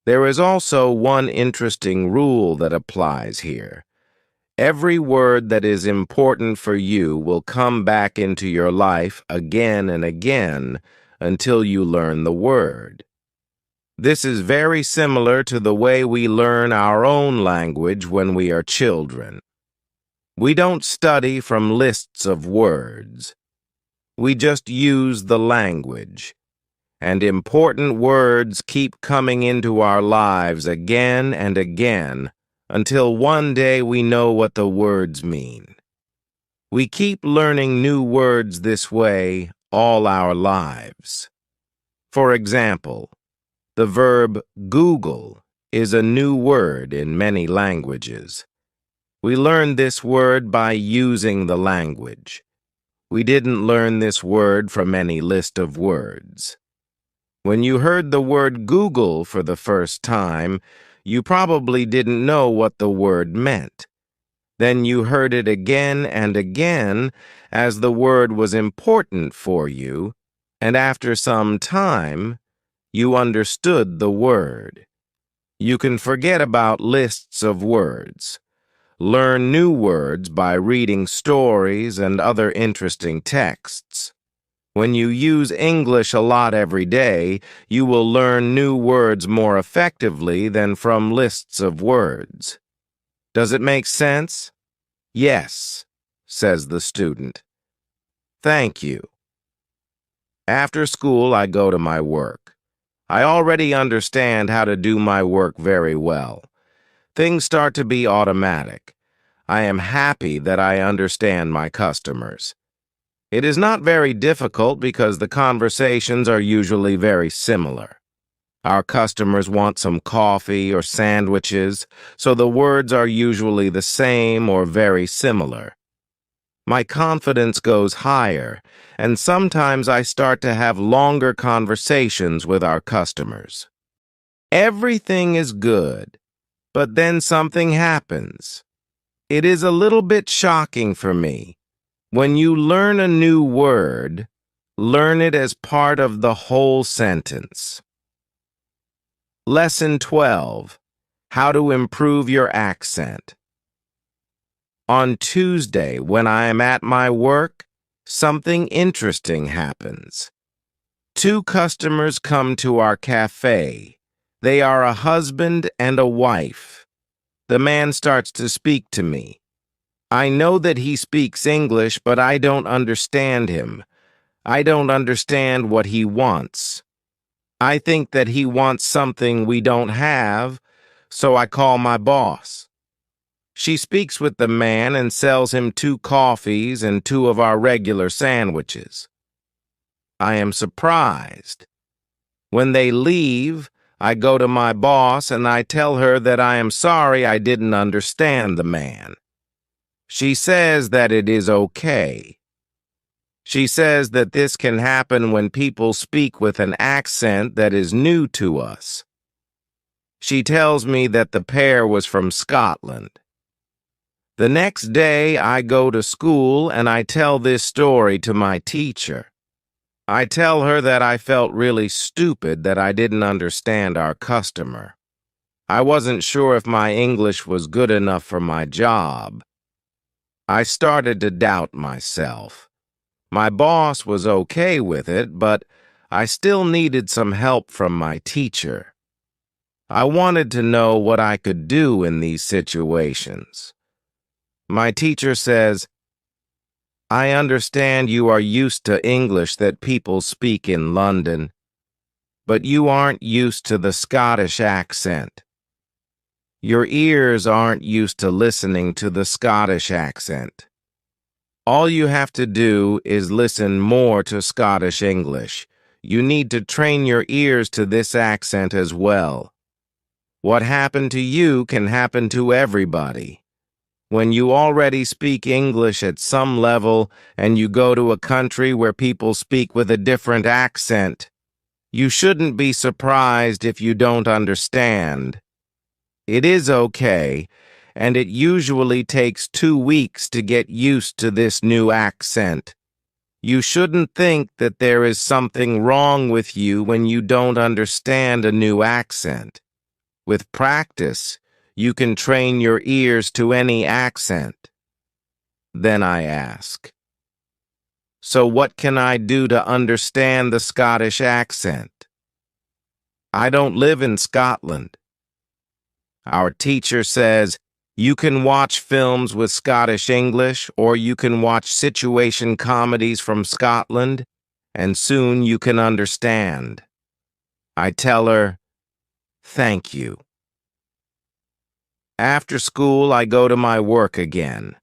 There is also one interesting rule that applies here. Every word that is important for you will come back into your life again and again until you learn the word. This is very similar to the way we learn our own language when we are children. We don't study from lists of words. We just use the language. And important words keep coming into our lives again and again until one day we know what the words mean. We keep learning new words this way all our lives. For example, the verb Google is a new word in many languages. We learned this word by using the language. We didn't learn this word from any list of words. When you heard the word Google for the first time, you probably didn't know what the word meant. Then you heard it again and again as the word was important for you, and after some time, you understood the word. You can forget about lists of words. Learn new words by reading stories and other interesting texts. When you use English a lot every day, you will learn new words more effectively than from lists of words. Does it make sense? Yes, says the student. Thank you. After school, I go to my work. I already understand how to do my work very well. Things start to be automatic. I am happy that I understand my customers. It is not very difficult because the conversations are usually very similar. Our customers want some coffee or sandwiches, so the words are usually the same or very similar. My confidence goes higher, and sometimes I start to have longer conversations with our customers. Everything is good, but then something happens. It is a little bit shocking for me. When you learn a new word, learn it as part of the whole sentence. Lesson 12. How to improve your accent. On Tuesday, when I am at my work, something interesting happens. 2 customers come to our cafe. They are a husband and a wife. The man starts to speak to me. I know that he speaks English, but I don't understand him. I don't understand what he wants. I think that he wants something we don't have, so I call my boss. She speaks with the man and sells him 2 coffees and 2 of our regular sandwiches. I am surprised. When they leave, I go to my boss and I tell her that I am sorry I didn't understand the man. She says that it is okay. She says that this can happen when people speak with an accent that is new to us. She tells me that the pair was from Scotland. The next day, I go to school and I tell this story to my teacher. I tell her that I felt really stupid that I didn't understand our customer. I wasn't sure if my English was good enough for my job. I started to doubt myself. My boss was okay with it, but I still needed some help from my teacher. I wanted to know what I could do in these situations. My teacher says, "I understand you are used to English that people speak in London, but you aren't used to the Scottish accent. Your ears aren't used to listening to the Scottish accent. All you have to do is listen more to Scottish English. You need to train your ears to this accent as well. What happened to you can happen to everybody. When you already speak English at some level and you go to a country where people speak with a different accent, you shouldn't be surprised if you don't understand. It is okay, and it usually takes 2 weeks to get used to this new accent. You shouldn't think that there is something wrong with you when you don't understand a new accent. With practice, you can train your ears to any accent." Then I ask, "So what can I do to understand the Scottish accent?" "I don't live in Scotland." Our teacher says, "You can watch films with Scottish English, or you can watch situation comedies from Scotland, and soon you can understand." I tell her, "Thank you." After school, I go to my work again.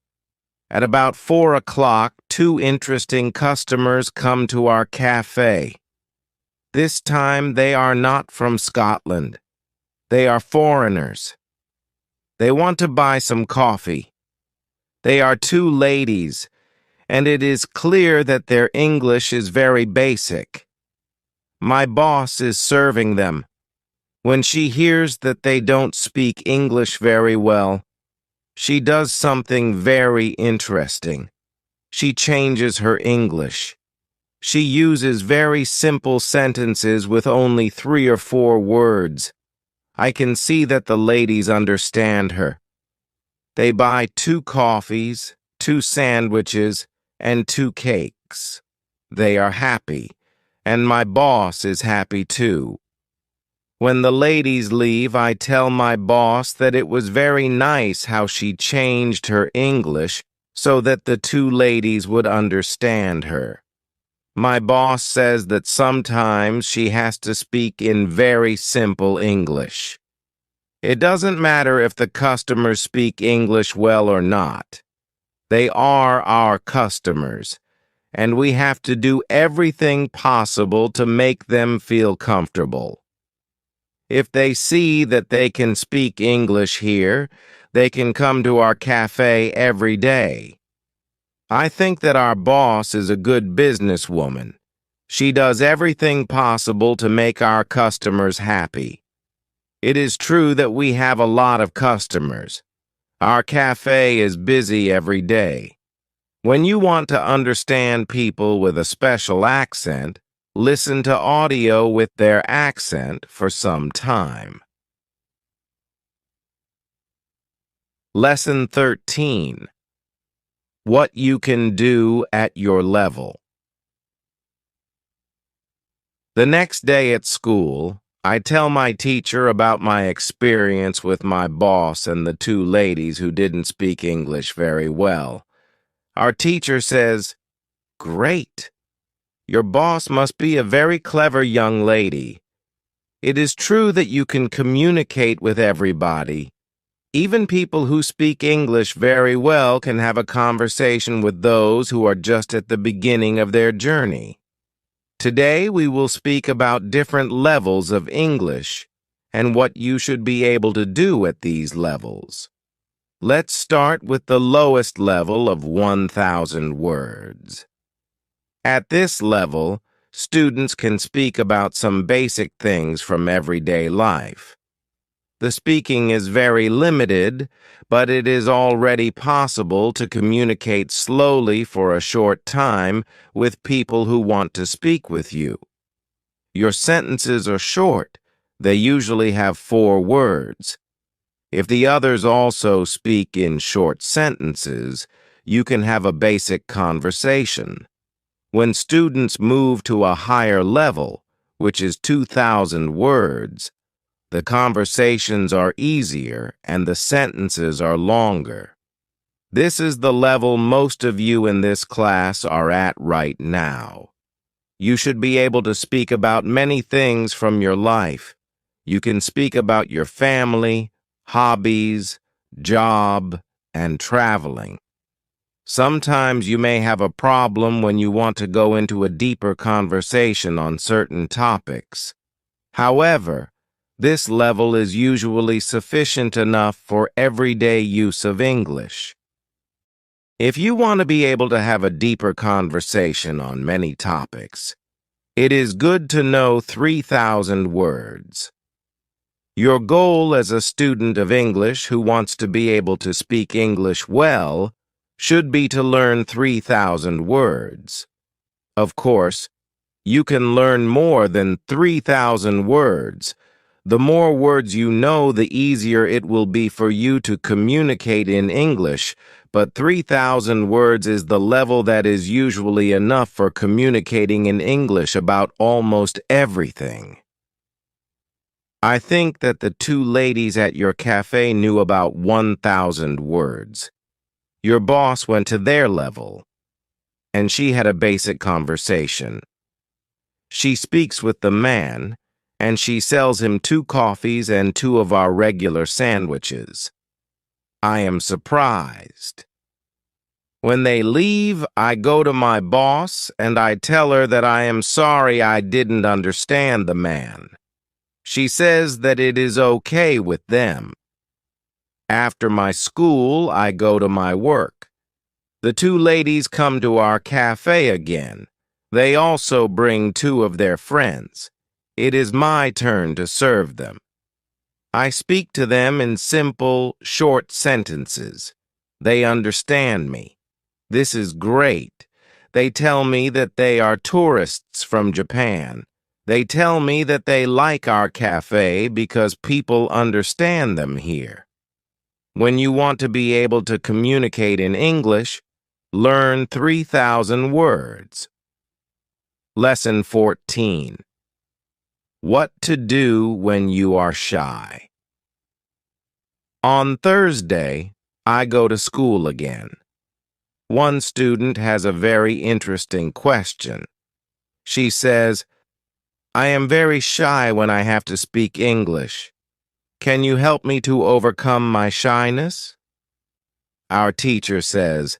At about 4 o'clock, 2 interesting customers come to our cafe. This time, they are not from Scotland. They are foreigners. They want to buy some coffee. They are 2 ladies, and it is clear that their English is very basic. My boss is serving them. When she hears that they don't speak English very well, she does something very interesting. She changes her English. She uses very simple sentences with only 3 or 4 words. I can see that the ladies understand her. They buy 2 coffees, 2 sandwiches, and 2 cakes. They are happy, and my boss is happy too. When the ladies leave, I tell my boss that it was very nice how she changed her English so that the 2 ladies would understand her. My boss says that sometimes she has to speak in very simple English. It doesn't matter if the customers speak English well or not. They are our customers, and we have to do everything possible to make them feel comfortable. If they see that they can speak English here, they can come to our cafe every day. I think that our boss is a good businesswoman. She does everything possible to make our customers happy. It is true that we have a lot of customers. Our cafe is busy every day. When you want to understand people with a special accent, listen to audio with their accent for some time. Lesson 13. What you can do at your level. The next day at school, I tell my teacher about my experience with my boss and the 2 ladies who didn't speak English very well. Our teacher says, "Great. Your boss must be a very clever young lady. It is true that you can communicate with everybody. Even people who speak English very well can have a conversation with those who are just at the beginning of their journey. Today we will speak about different levels of English and what you should be able to do at these levels. Let's start with the lowest level of 1,000 words. At this level, students can speak about some basic things from everyday life. The speaking is very limited, but it is already possible to communicate slowly for a short time with people who want to speak with you. Your sentences are short, They usually have 4 words. If the others also speak in short sentences, you can have a basic conversation. When students move to a higher level, which is 2,000 words, the conversations are easier and the sentences are longer. This is the level most of you in this class are at right now. You should be able to speak about many things from your life. You can speak about your family, hobbies, job, and traveling. Sometimes you may have a problem when you want to go into a deeper conversation on certain topics. However, this level is usually sufficient enough for everyday use of English. If you want to be able to have a deeper conversation on many topics, it is good to know 3,000 words. Your goal as a student of English who wants to be able to speak English well should be to learn 3,000 words. Of course, you can learn more than 3,000 words. The more words you know, the easier it will be for you to communicate in English, but 3,000 words is the level that is usually enough for communicating in English about almost everything. I think that the 2 ladies at your cafe knew about 1,000 words. Your boss went to their level, and she had a basic conversation. She speaks with the man, and she sells him 2 coffees and 2 of our regular sandwiches. I am surprised. When they leave, I go to my boss and I tell her that I am sorry I didn't understand the man. She says that it is okay with them. After my school, I go to my work. The 2 ladies come to our cafe again. They also bring 2 of their friends. It is my turn to serve them. I speak to them in simple, short sentences. They understand me. This is great. They tell me that they are tourists from Japan. They tell me that they like our cafe because people understand them here. When you want to be able to communicate in English, learn 3,000 words. Lesson 14. What to do when you are shy. On Thursday, I go to school again. One student has a very interesting question. She says, I am very shy when I have to speak English. Can you help me to overcome my shyness? Our teacher says,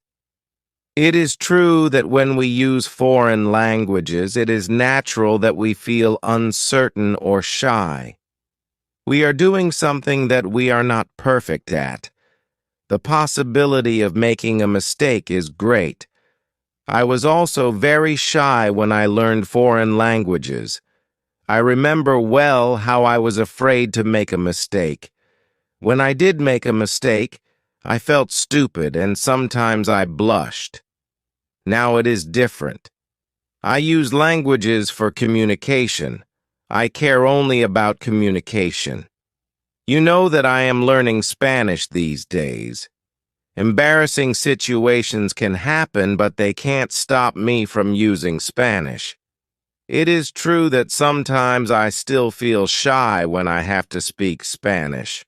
it is true that when we use foreign languages, it is natural that we feel uncertain or shy. We are doing something that we are not perfect at. The possibility of making a mistake is great. I was also very shy when I learned foreign languages. I remember well how I was afraid to make a mistake. When I did make a mistake, I felt stupid and sometimes I blushed. Now it is different. I use languages for communication. I care only about communication. You know that I am learning Spanish these days. Embarrassing situations can happen, but they can't stop me from using Spanish. It is true that sometimes I still feel shy when I have to speak Spanish.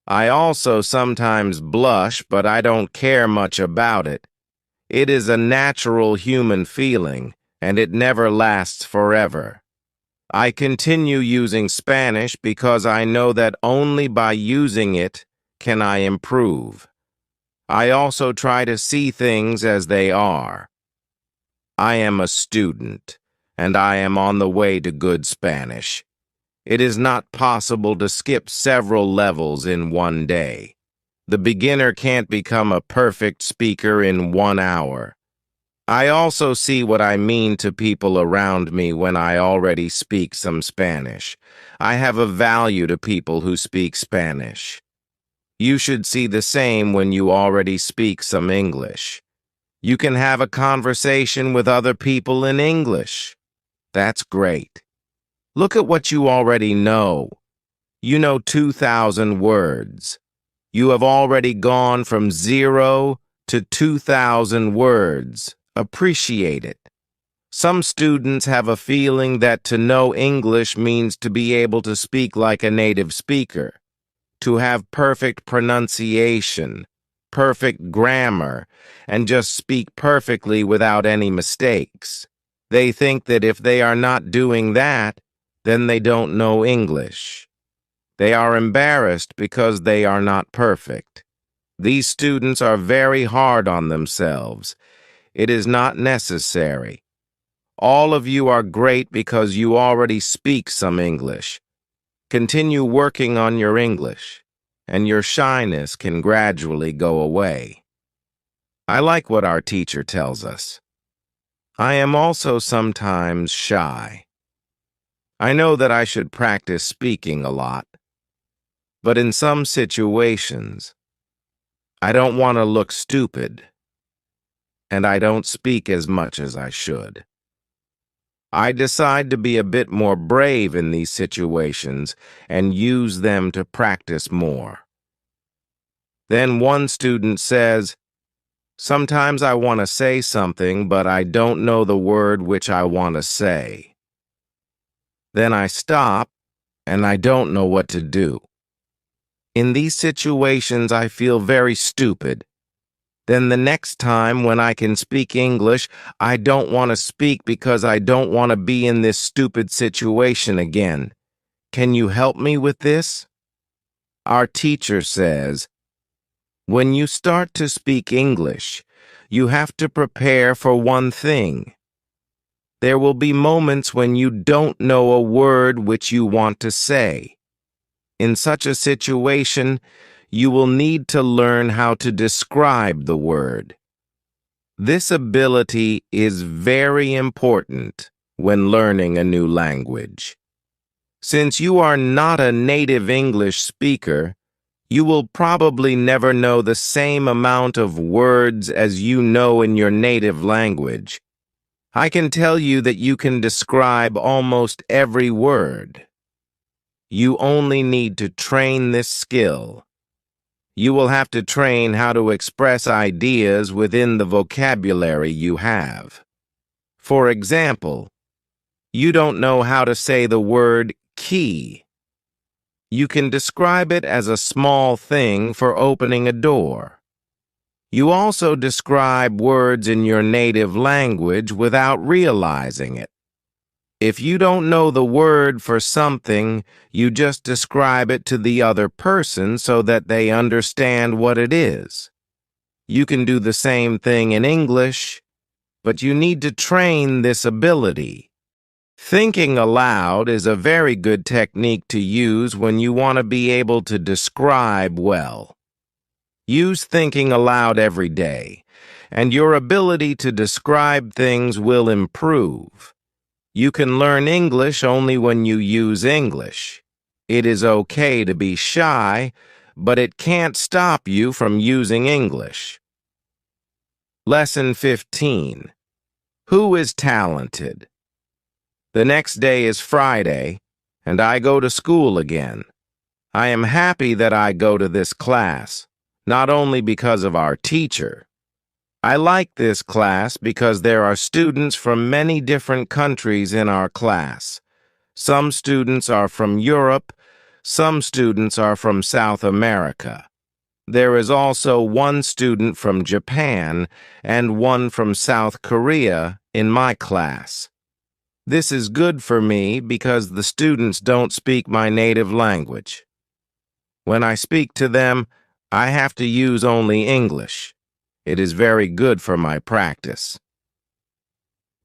I also sometimes blush, but I don't care much about it. It is a natural human feeling, and it never lasts forever. I continue using Spanish because I know that only by using it can I improve. I also try to see things as they are. I am a student, and I am on the way to good Spanish. It is not possible to skip several levels in one day. The beginner can't become a perfect speaker in 1 hour. I also see what I mean to people around me when I already speak some Spanish. I have a value to people who speak Spanish. You should see the same when you already speak some English. You can have a conversation with other people in English. That's great. Look at what you already know. You know 2,000 words. You have already gone from 0 to 2,000 words. Appreciate it. Some students have a feeling that to know English means to be able to speak like a native speaker, to have perfect pronunciation, perfect grammar, and just speak perfectly without any mistakes. They think that if they are not doing that, then they don't know English. They are embarrassed because they are not perfect. These students are very hard on themselves. It is not necessary. All of you are great because you already speak some English. Continue working on your English, and your shyness can gradually go away. I like what our teacher tells us. I am also sometimes shy. I know that I should practice speaking a lot, but in some situations, I don't want to look stupid, and I don't speak as much as I should. I decide to be a bit more brave in these situations and use them to practice more. Then one student says, "Sometimes I want to say something, but I don't know the word which I want to say." Then I stop, and I don't know what to do. In these situations, I feel very stupid. Then the next time when I can speak English, I don't want to speak because I don't want to be in this stupid situation again. Can you help me with this? Our teacher says, when you start to speak English, you have to prepare for one thing. There will be moments when you don't know a word which you want to say. In such a situation, you will need to learn how to describe the word. This ability is very important when learning a new language. Since you are not a native English speaker, you will probably never know the same amount of words as you know in your native language. I can tell you that you can describe almost every word. You only need to train this skill. You will have to train how to express ideas within the vocabulary you have. For example, you don't know how to say the word key. You can describe it as a small thing for opening a door. You also describe words in your native language without realizing it. If you don't know the word for something, you just describe it to the other person so that they understand what it is. You can do the same thing in English, but you need to train this ability. Thinking aloud is a very good technique to use when you want to be able to describe well. Use thinking aloud every day, and your ability to describe things will improve. You can learn English only when you use English. It is okay to be shy, but it can't stop you from using English. Lesson 15. Who is talented? The next day is Friday, and I go to school again. I am happy that I go to this class, not only because of our teacher. I like this class because there are students from many different countries in our class. Some students are from Europe, some students are from South America. There is also one student from Japan and one from South Korea in my class. This is good for me because the students don't speak my native language. When I speak to them, I have to use only English. It is very good for my practice.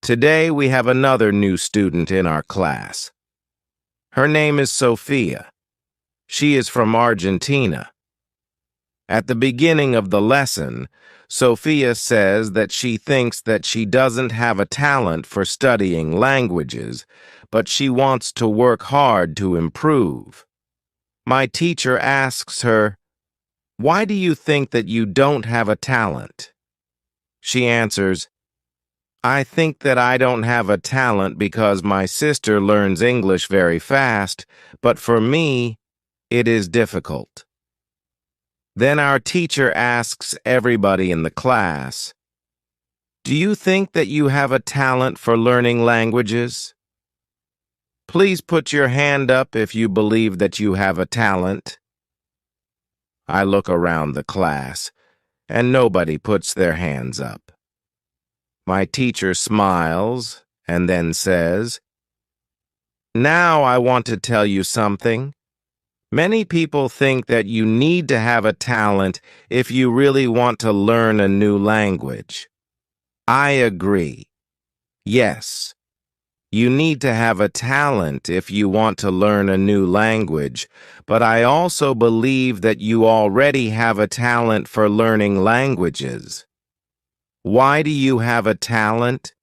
Today we have another new student in our class. Her name is Sophia. She is from Argentina. At the beginning of the lesson, Sophia says that she thinks that she doesn't have a talent for studying languages, but she wants to work hard to improve. My teacher asks her, "Why do you think that you don't have a talent?" She answers, "I think that I don't have a talent because my sister learns English very fast, but for me, It is difficult. Then our teacher asks everybody in the class, "Do you think that you have a talent for learning languages? Please put your hand up if you believe that you have a talent." I look around the class, and nobody puts their hands up. My teacher smiles and then says, "Now I want to tell you something. Many people think that you need to have a talent if you really want to learn a new language. I agree. Yes, you need to have a talent if you want to learn a new language, but I also believe that you already have a talent for learning languages. Why do you have a talent?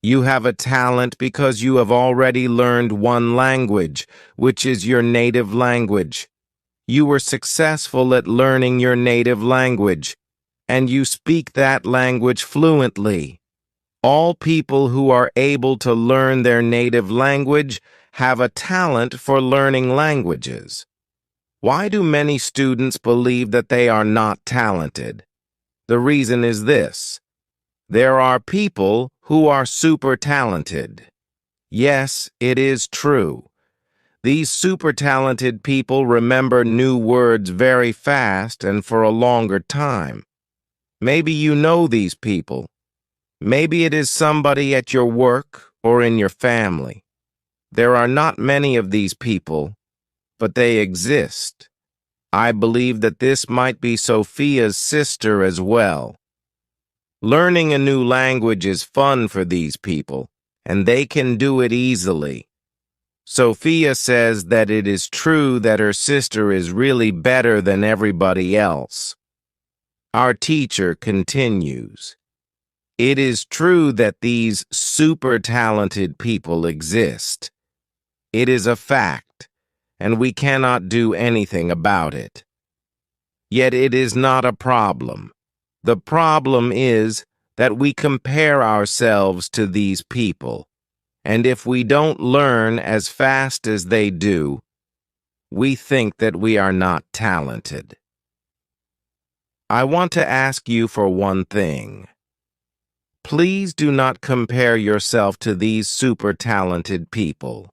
You have a talent because you have already learned one language, which is your native language. You were successful at learning your native language, and you speak that language fluently. All people who are able to learn their native language have a talent for learning languages. Why do many students believe that they are not talented? The reason is this. There are people who are super talented. Yes, it is true. These super talented people remember new words very fast and for a longer time. Maybe you know these people. Maybe it is somebody at your work or in your family. There are not many of these people, but they exist. I believe that this might be Sophia's sister as well. Learning a new language is fun for these people, and they can do it easily. Sophia says that it is true that her sister is really better than everybody else. Our teacher continues, "It is true that these super talented people exist. It is a fact, and we cannot do anything about it. Yet it is not a problem. The problem is that we compare ourselves to these people, and if we don't learn as fast as they do, we think that we are not talented." I want to ask you for one thing. Please do not compare yourself to these super talented people.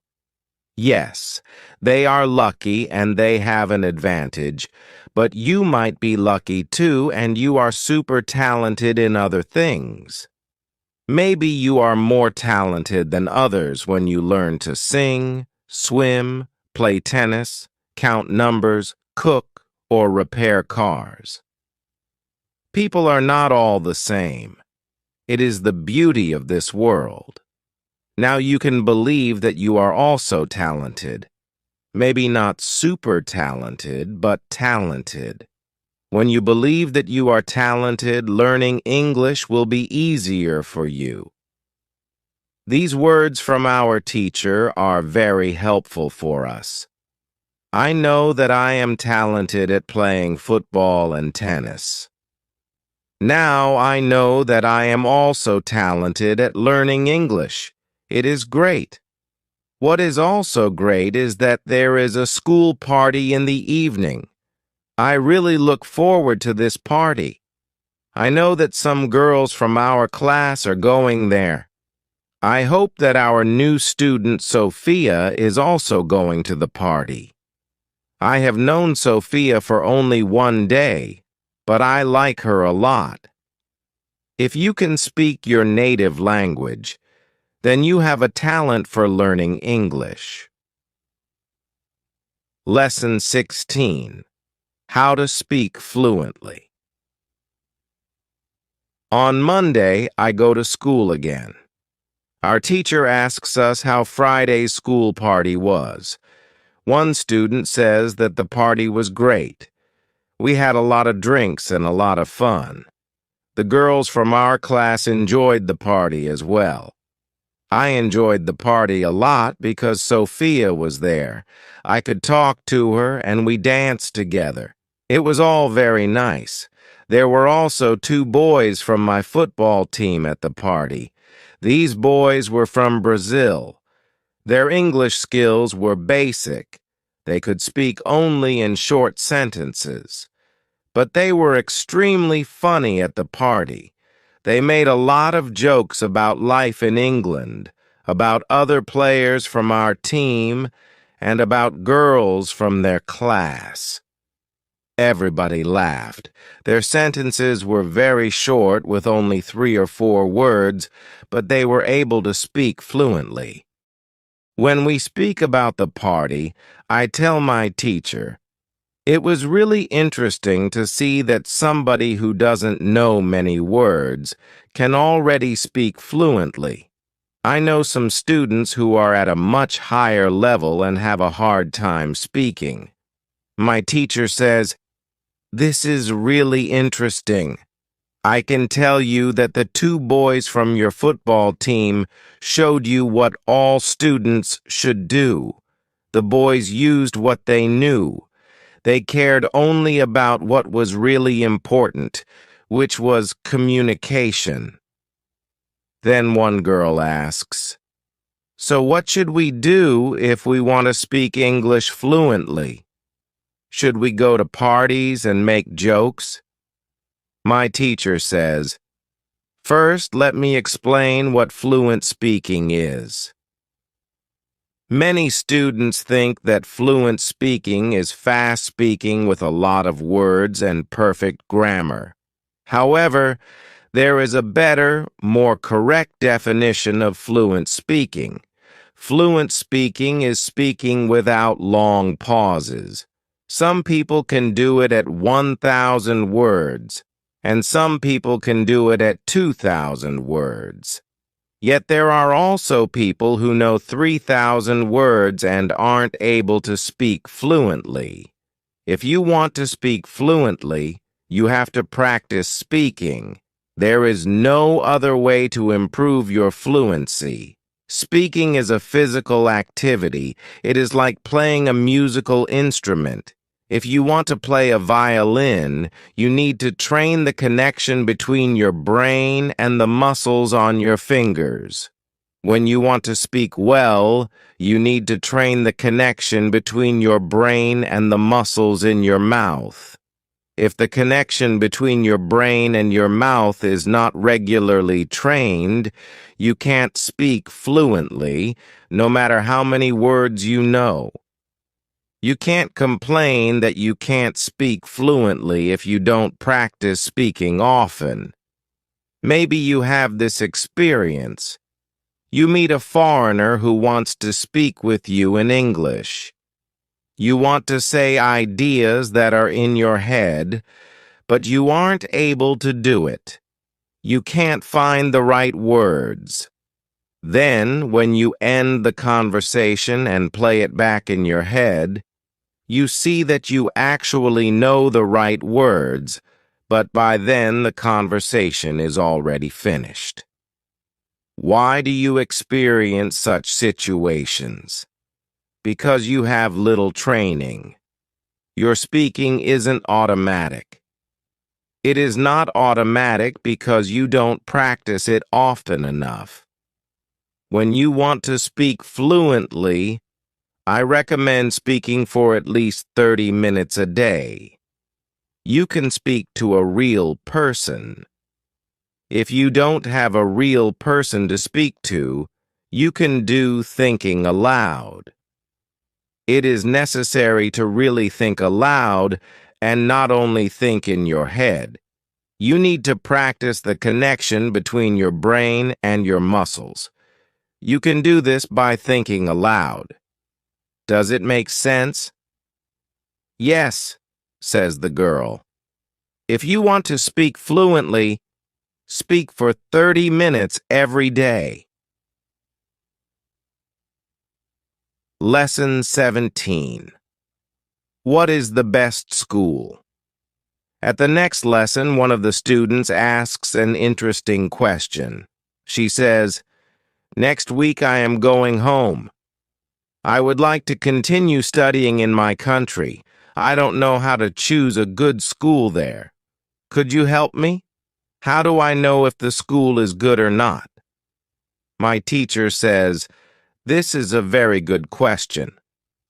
Yes, they are lucky and they have an advantage, but you might be lucky too and you are super talented in other things. Maybe you are more talented than others when you learn to sing, swim, play tennis, count numbers, cook, or repair cars. People are not all the same. It is the beauty of this world. Now you can believe that you are also talented. Maybe not super talented, but talented. When you believe that you are talented, learning English will be easier for you. These words from our teacher are very helpful for us. I know that I am talented at playing football and tennis. Now I know that I am also talented at learning English. It is great. What is also great is that there is a school party in the evening. I really look forward to this party. I know that some girls from our class are going there. I hope that our new student Sophia is also going to the party. I have known Sophia for only one day, but I like her a lot. If you can speak your native language, then you have a talent for learning English. Lesson 16. How to speak fluently. On Monday, I go to school again. Our teacher asks us how Friday's school party was. One student says that the party was great. We had a lot of drinks and a lot of fun. The girls from our class enjoyed the party as well. I enjoyed the party a lot because Sophia was there. I could talk to her and we danced together. It was all very nice. There were also 2 boys from my football team at the party. These boys were from Brazil. Their English skills were basic. They could speak only in short sentences. But they were extremely funny at the party. They made a lot of jokes about life in England, about other players from our team, and about girls from their class. Everybody laughed. Their sentences were very short, with only 3 or 4 words, but they were able to speak fluently. When we speak about the party, I tell my teacher, "It was really interesting to see that somebody who doesn't know many words can already speak fluently. I know some students who are at a much higher level and have a hard time speaking." My teacher says, "This is really interesting. I can tell you that the 2 boys from your football team showed you what all students should do. The boys used what they knew. They cared only about what was really important, which was communication." Then one girl asks, "So what should we do if we want to speak English fluently? Should we go to parties and make jokes?" My teacher says, "First, let me explain what fluent speaking is." Many students think that fluent speaking is fast speaking with a lot of words and perfect grammar. However, there is a better, more correct definition of fluent speaking. Fluent speaking is speaking without long pauses. Some people can do it at 1,000 words, and some people can do it at 2,000 words. Yet there are also people who know 3,000 words and aren't able to speak fluently. If you want to speak fluently, you have to practice speaking. There is no other way to improve your fluency. Speaking is a physical activity. It is like playing a musical instrument. If you want to play a violin, you need to train the connection between your brain and the muscles on your fingers. When you want to speak well, you need to train the connection between your brain and the muscles in your mouth. If the connection between your brain and your mouth is not regularly trained, you can't speak fluently, no matter how many words you know. You can't complain that you can't speak fluently if you don't practice speaking often. Maybe you have this experience. You meet a foreigner who wants to speak with you in English. You want to say ideas that are in your head, but you aren't able to do it. You can't find the right words. Then, when you end the conversation and play it back in your head, you see that you actually know the right words, but by then the conversation is already finished. Why do you experience such situations? Because you have little training. Your speaking isn't automatic. It is not automatic because you don't practice it often enough. When you want to speak fluently, I recommend speaking for at least 30 minutes a day. You can speak to a real person. If you don't have a real person to speak to, you can do thinking aloud. It is necessary to really think aloud and not only think in your head. You need to practice the connection between your brain and your muscles. You can do this by thinking aloud. Does it make sense? Yes, says the girl. If you want to speak fluently, speak for 30 minutes every day. Lesson 17. What is the best school? At the next lesson, one of the students asks an interesting question. She says, "Next week I am going home. I would like to continue studying in my country. I don't know how to choose a good school there. Could you help me? How do I know if the school is good or not?" My teacher says, "This is a very good question.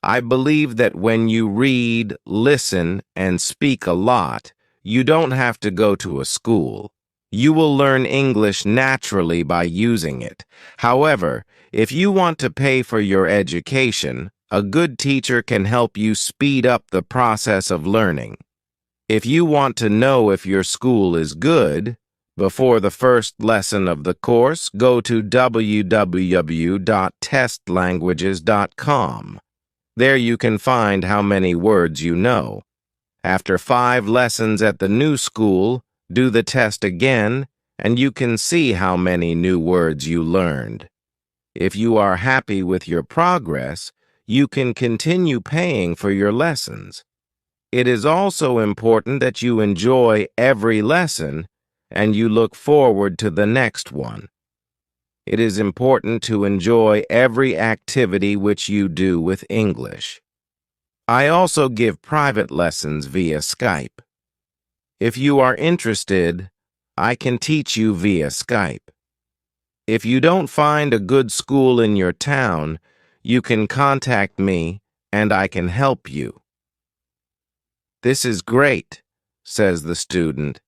I believe that when you read, listen, and speak a lot, you don't have to go to a school. You will learn English naturally by using it. However, if you want to pay for your education, a good teacher can help you speed up the process of learning. If you want to know if your school is good, before the first lesson of the course, go to www.testlanguages.com. There you can find how many words you know. After 5 lessons at the new school, do the test again, and you can see how many new words you learned. If you are happy with your progress, you can continue paying for your lessons. It is also important that you enjoy every lesson and you look forward to the next one. It is important to enjoy every activity which you do with English. I also give private lessons via Skype. If you are interested, I can teach you via Skype. If you don't find a good school in your town, you can contact me and I can help you. This is great, says the student.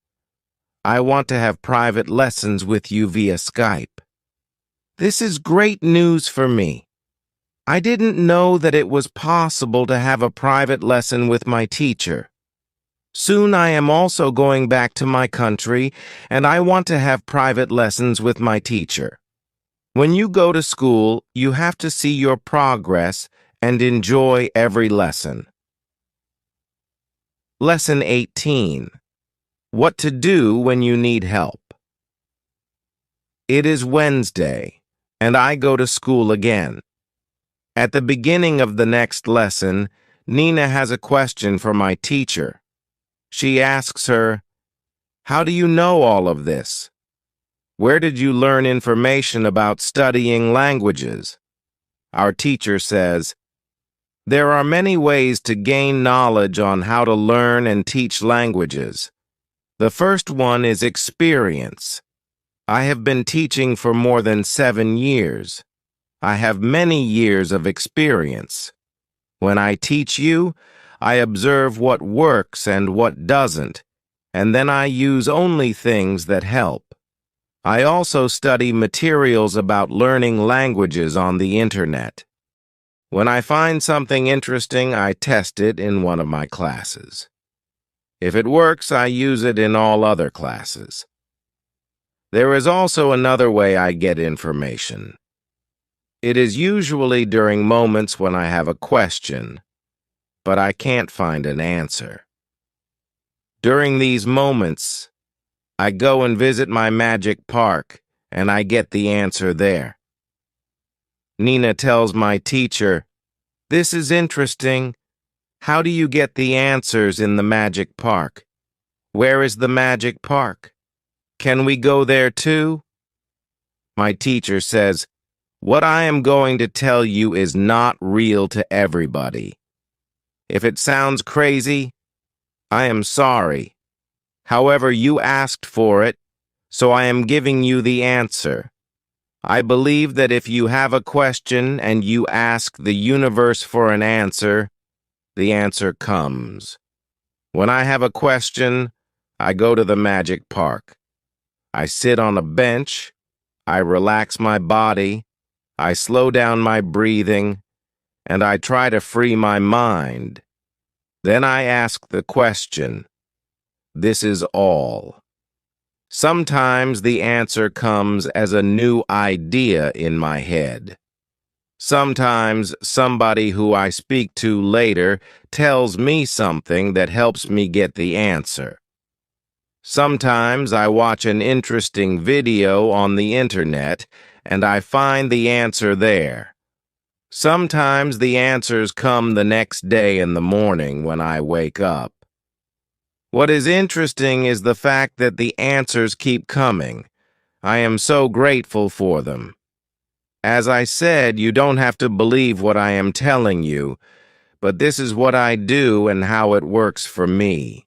I want to have private lessons with you via Skype. This is great news for me. I didn't know that it was possible to have a private lesson with my teacher. Soon I am also going back to my country, and I want to have private lessons with my teacher. When you go to school, you have to see your progress and enjoy every lesson. Lesson 18. What to do when you need help. It is Wednesday, and I go to school again. At the beginning of the next lesson, Nina has a question for my teacher. She asks her, "How do you know all of this? Where did you learn information about studying languages?" Our teacher says, "There are many ways to gain knowledge on how to learn and teach languages. The first one is experience. I have been teaching for more than 7 years. I have many years of experience. When I teach you, I observe what works and what doesn't, and then I use only things that help. I also study materials about learning languages on the internet. When I find something interesting, I test it in one of my classes. If it works, I use it in all other classes. There is also another way I get information. It is usually during moments when I have a question, but I can't find an answer. During these moments, I go and visit my magic park, and I get the answer there. Nina tells my teacher, "This is interesting. How do you get the answers in the magic park? Where is the magic park? Can we go there too?" My teacher says, "What I am going to tell you is not real to everybody. If it sounds crazy, I am sorry. However, you asked for it, so I am giving you the answer. I believe that if you have a question and you ask the universe for an answer, the answer comes. When I have a question, I go to the magic park. I sit on a bench, I relax my body, I slow down my breathing, and I try to free my mind. Then I ask the question. This is all. Sometimes the answer comes as a new idea in my head. Sometimes somebody who I speak to later tells me something that helps me get the answer. Sometimes I watch an interesting video on the internet and I find the answer there. Sometimes the answers come the next day in the morning when I wake up. What is interesting is the fact that the answers keep coming. I am so grateful for them. As I said, you don't have to believe what I am telling you, but this is what I do and how it works for me.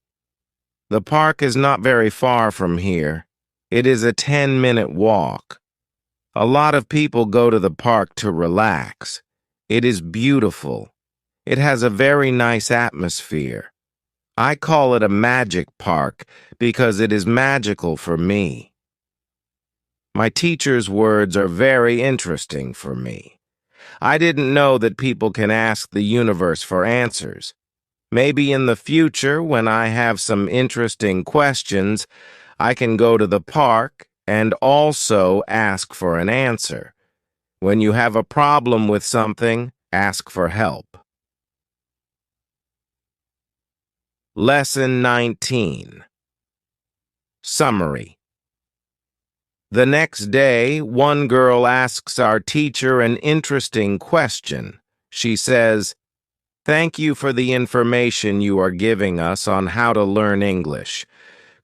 The park is not very far from here. It is a 10-minute walk. A lot of people go to the park to relax. It is beautiful. It has a very nice atmosphere. I call it a magic park because it is magical for me. My teacher's words are very interesting for me. I didn't know that people can ask the universe for answers. Maybe in the future, when I have some interesting questions, I can go to the park and also ask for an answer. When you have a problem with something, ask for help. Lesson 19. Summary. The next day, one girl asks our teacher an interesting question. She says, "Thank you for the information you are giving us on how to learn English.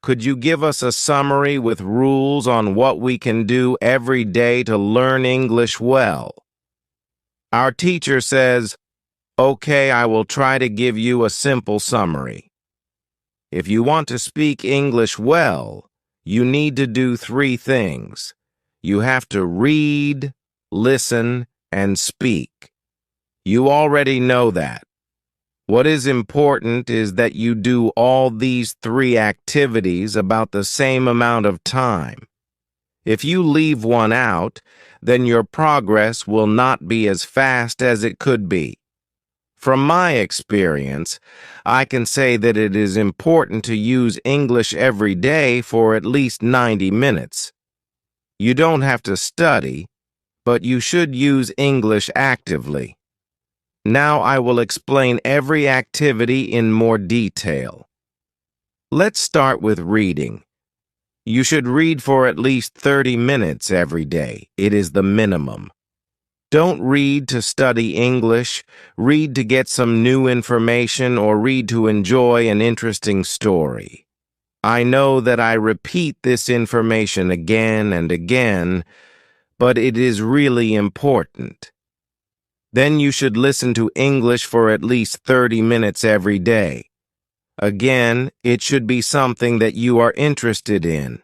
Could you give us a summary with rules on what we can do every day to learn English well?" Our teacher says, "Okay, I will try to give you a simple summary. If you want to speak English well, you need to do 3 things. You have to read, listen, and speak. You already know that. What is important is that you do all these 3 activities about the same amount of time. If you leave one out, then your progress will not be as fast as it could be. From my experience, I can say that it is important to use English every day for at least 90 minutes. You don't have to study, but you should use English actively. Now I will explain every activity in more detail. Let's start with reading. You should read for at least 30 minutes every day. It is the minimum. Don't read to study English, read to get some new information, or read to enjoy an interesting story. I know that I repeat this information again and again, but it is really important. Then you should listen to English for at least 30 minutes every day. Again, it should be something that you are interested in.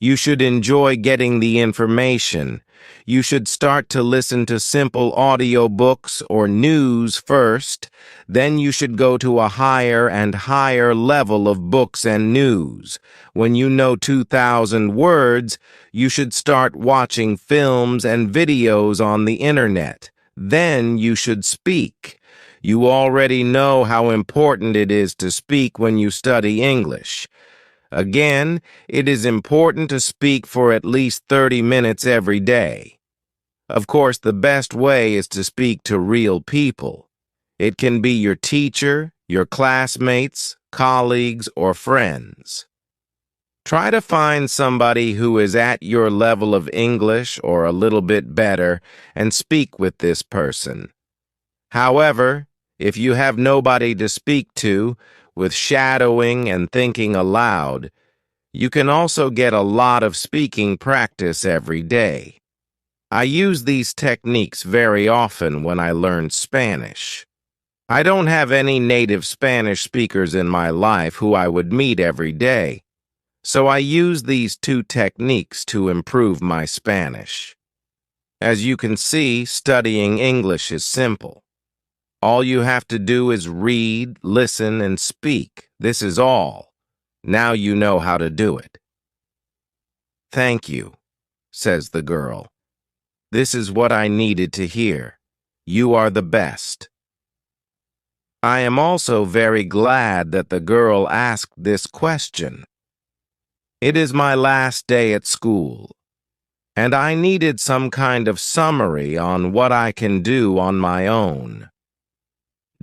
You should enjoy getting the information. You should start to listen to simple audiobooks or news first. Then you should go to a higher and higher level of books and news. When you know 2,000 words, you should start watching films and videos on the internet. Then you should speak. You already know how important it is to speak when you study English. Again, it is important to speak for at least 30 minutes every day. Of course, the best way is to speak to real people. It can be your teacher, your classmates, colleagues, or friends. Try to find somebody who is at your level of English or a little bit better and speak with this person. However, if you have nobody to speak to, with shadowing and thinking aloud, you can also get a lot of speaking practice every day. I use these techniques very often when I learn Spanish. I don't have any native Spanish speakers in my life who I would meet every day, so I use these 2 techniques to improve my Spanish. As you can see, studying English is simple. All you have to do is read, listen, and speak. This is all. Now you know how to do it. "Thank you," says the girl. "This is what I needed to hear. You are the best." I am also very glad that the girl asked this question. It is my last day at school, and I needed some kind of summary on what I can do on my own.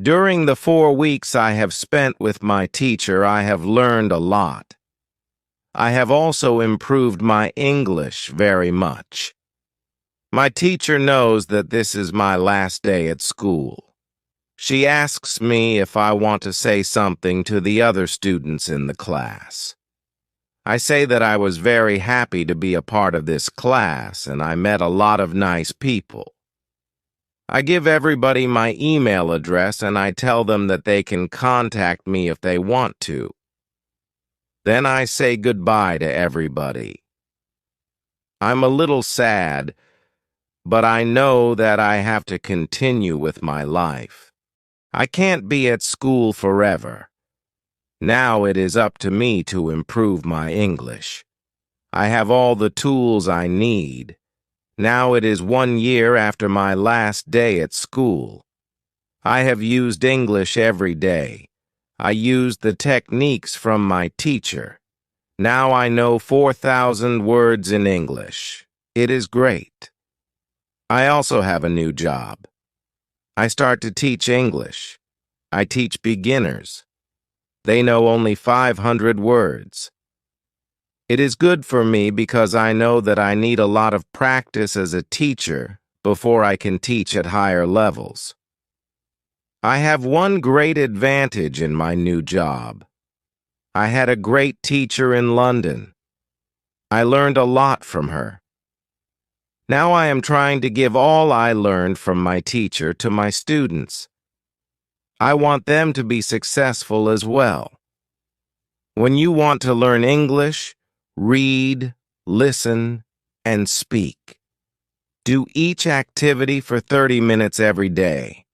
During the 4 weeks I have spent with my teacher, I have learned a lot. I have also improved my English very much. My teacher knows that this is my last day at school. She asks me if I want to say something to the other students in the class. I say that I was very happy to be a part of this class and I met a lot of nice people. I give everybody my email address and I tell them that they can contact me if they want to. Then I say goodbye to everybody. I'm a little sad, but I know that I have to continue with my life. I can't be at school forever. Now it is up to me to improve my English. I have all the tools I need. Now it is 1 year after my last day at school. I have used English every day. I used the techniques from my teacher. Now I know 4,000 words in English. It is great. I also have a new job. I start to teach English. I teach beginners. They know only 500 words. It is good for me because I know that I need a lot of practice as a teacher before I can teach at higher levels. I have one great advantage in my new job. I had a great teacher in London. I learned a lot from her. Now I am trying to give all I learned from my teacher to my students. I want them to be successful as well. When you want to learn English, read, listen, and speak. Do each activity for 30 minutes every day.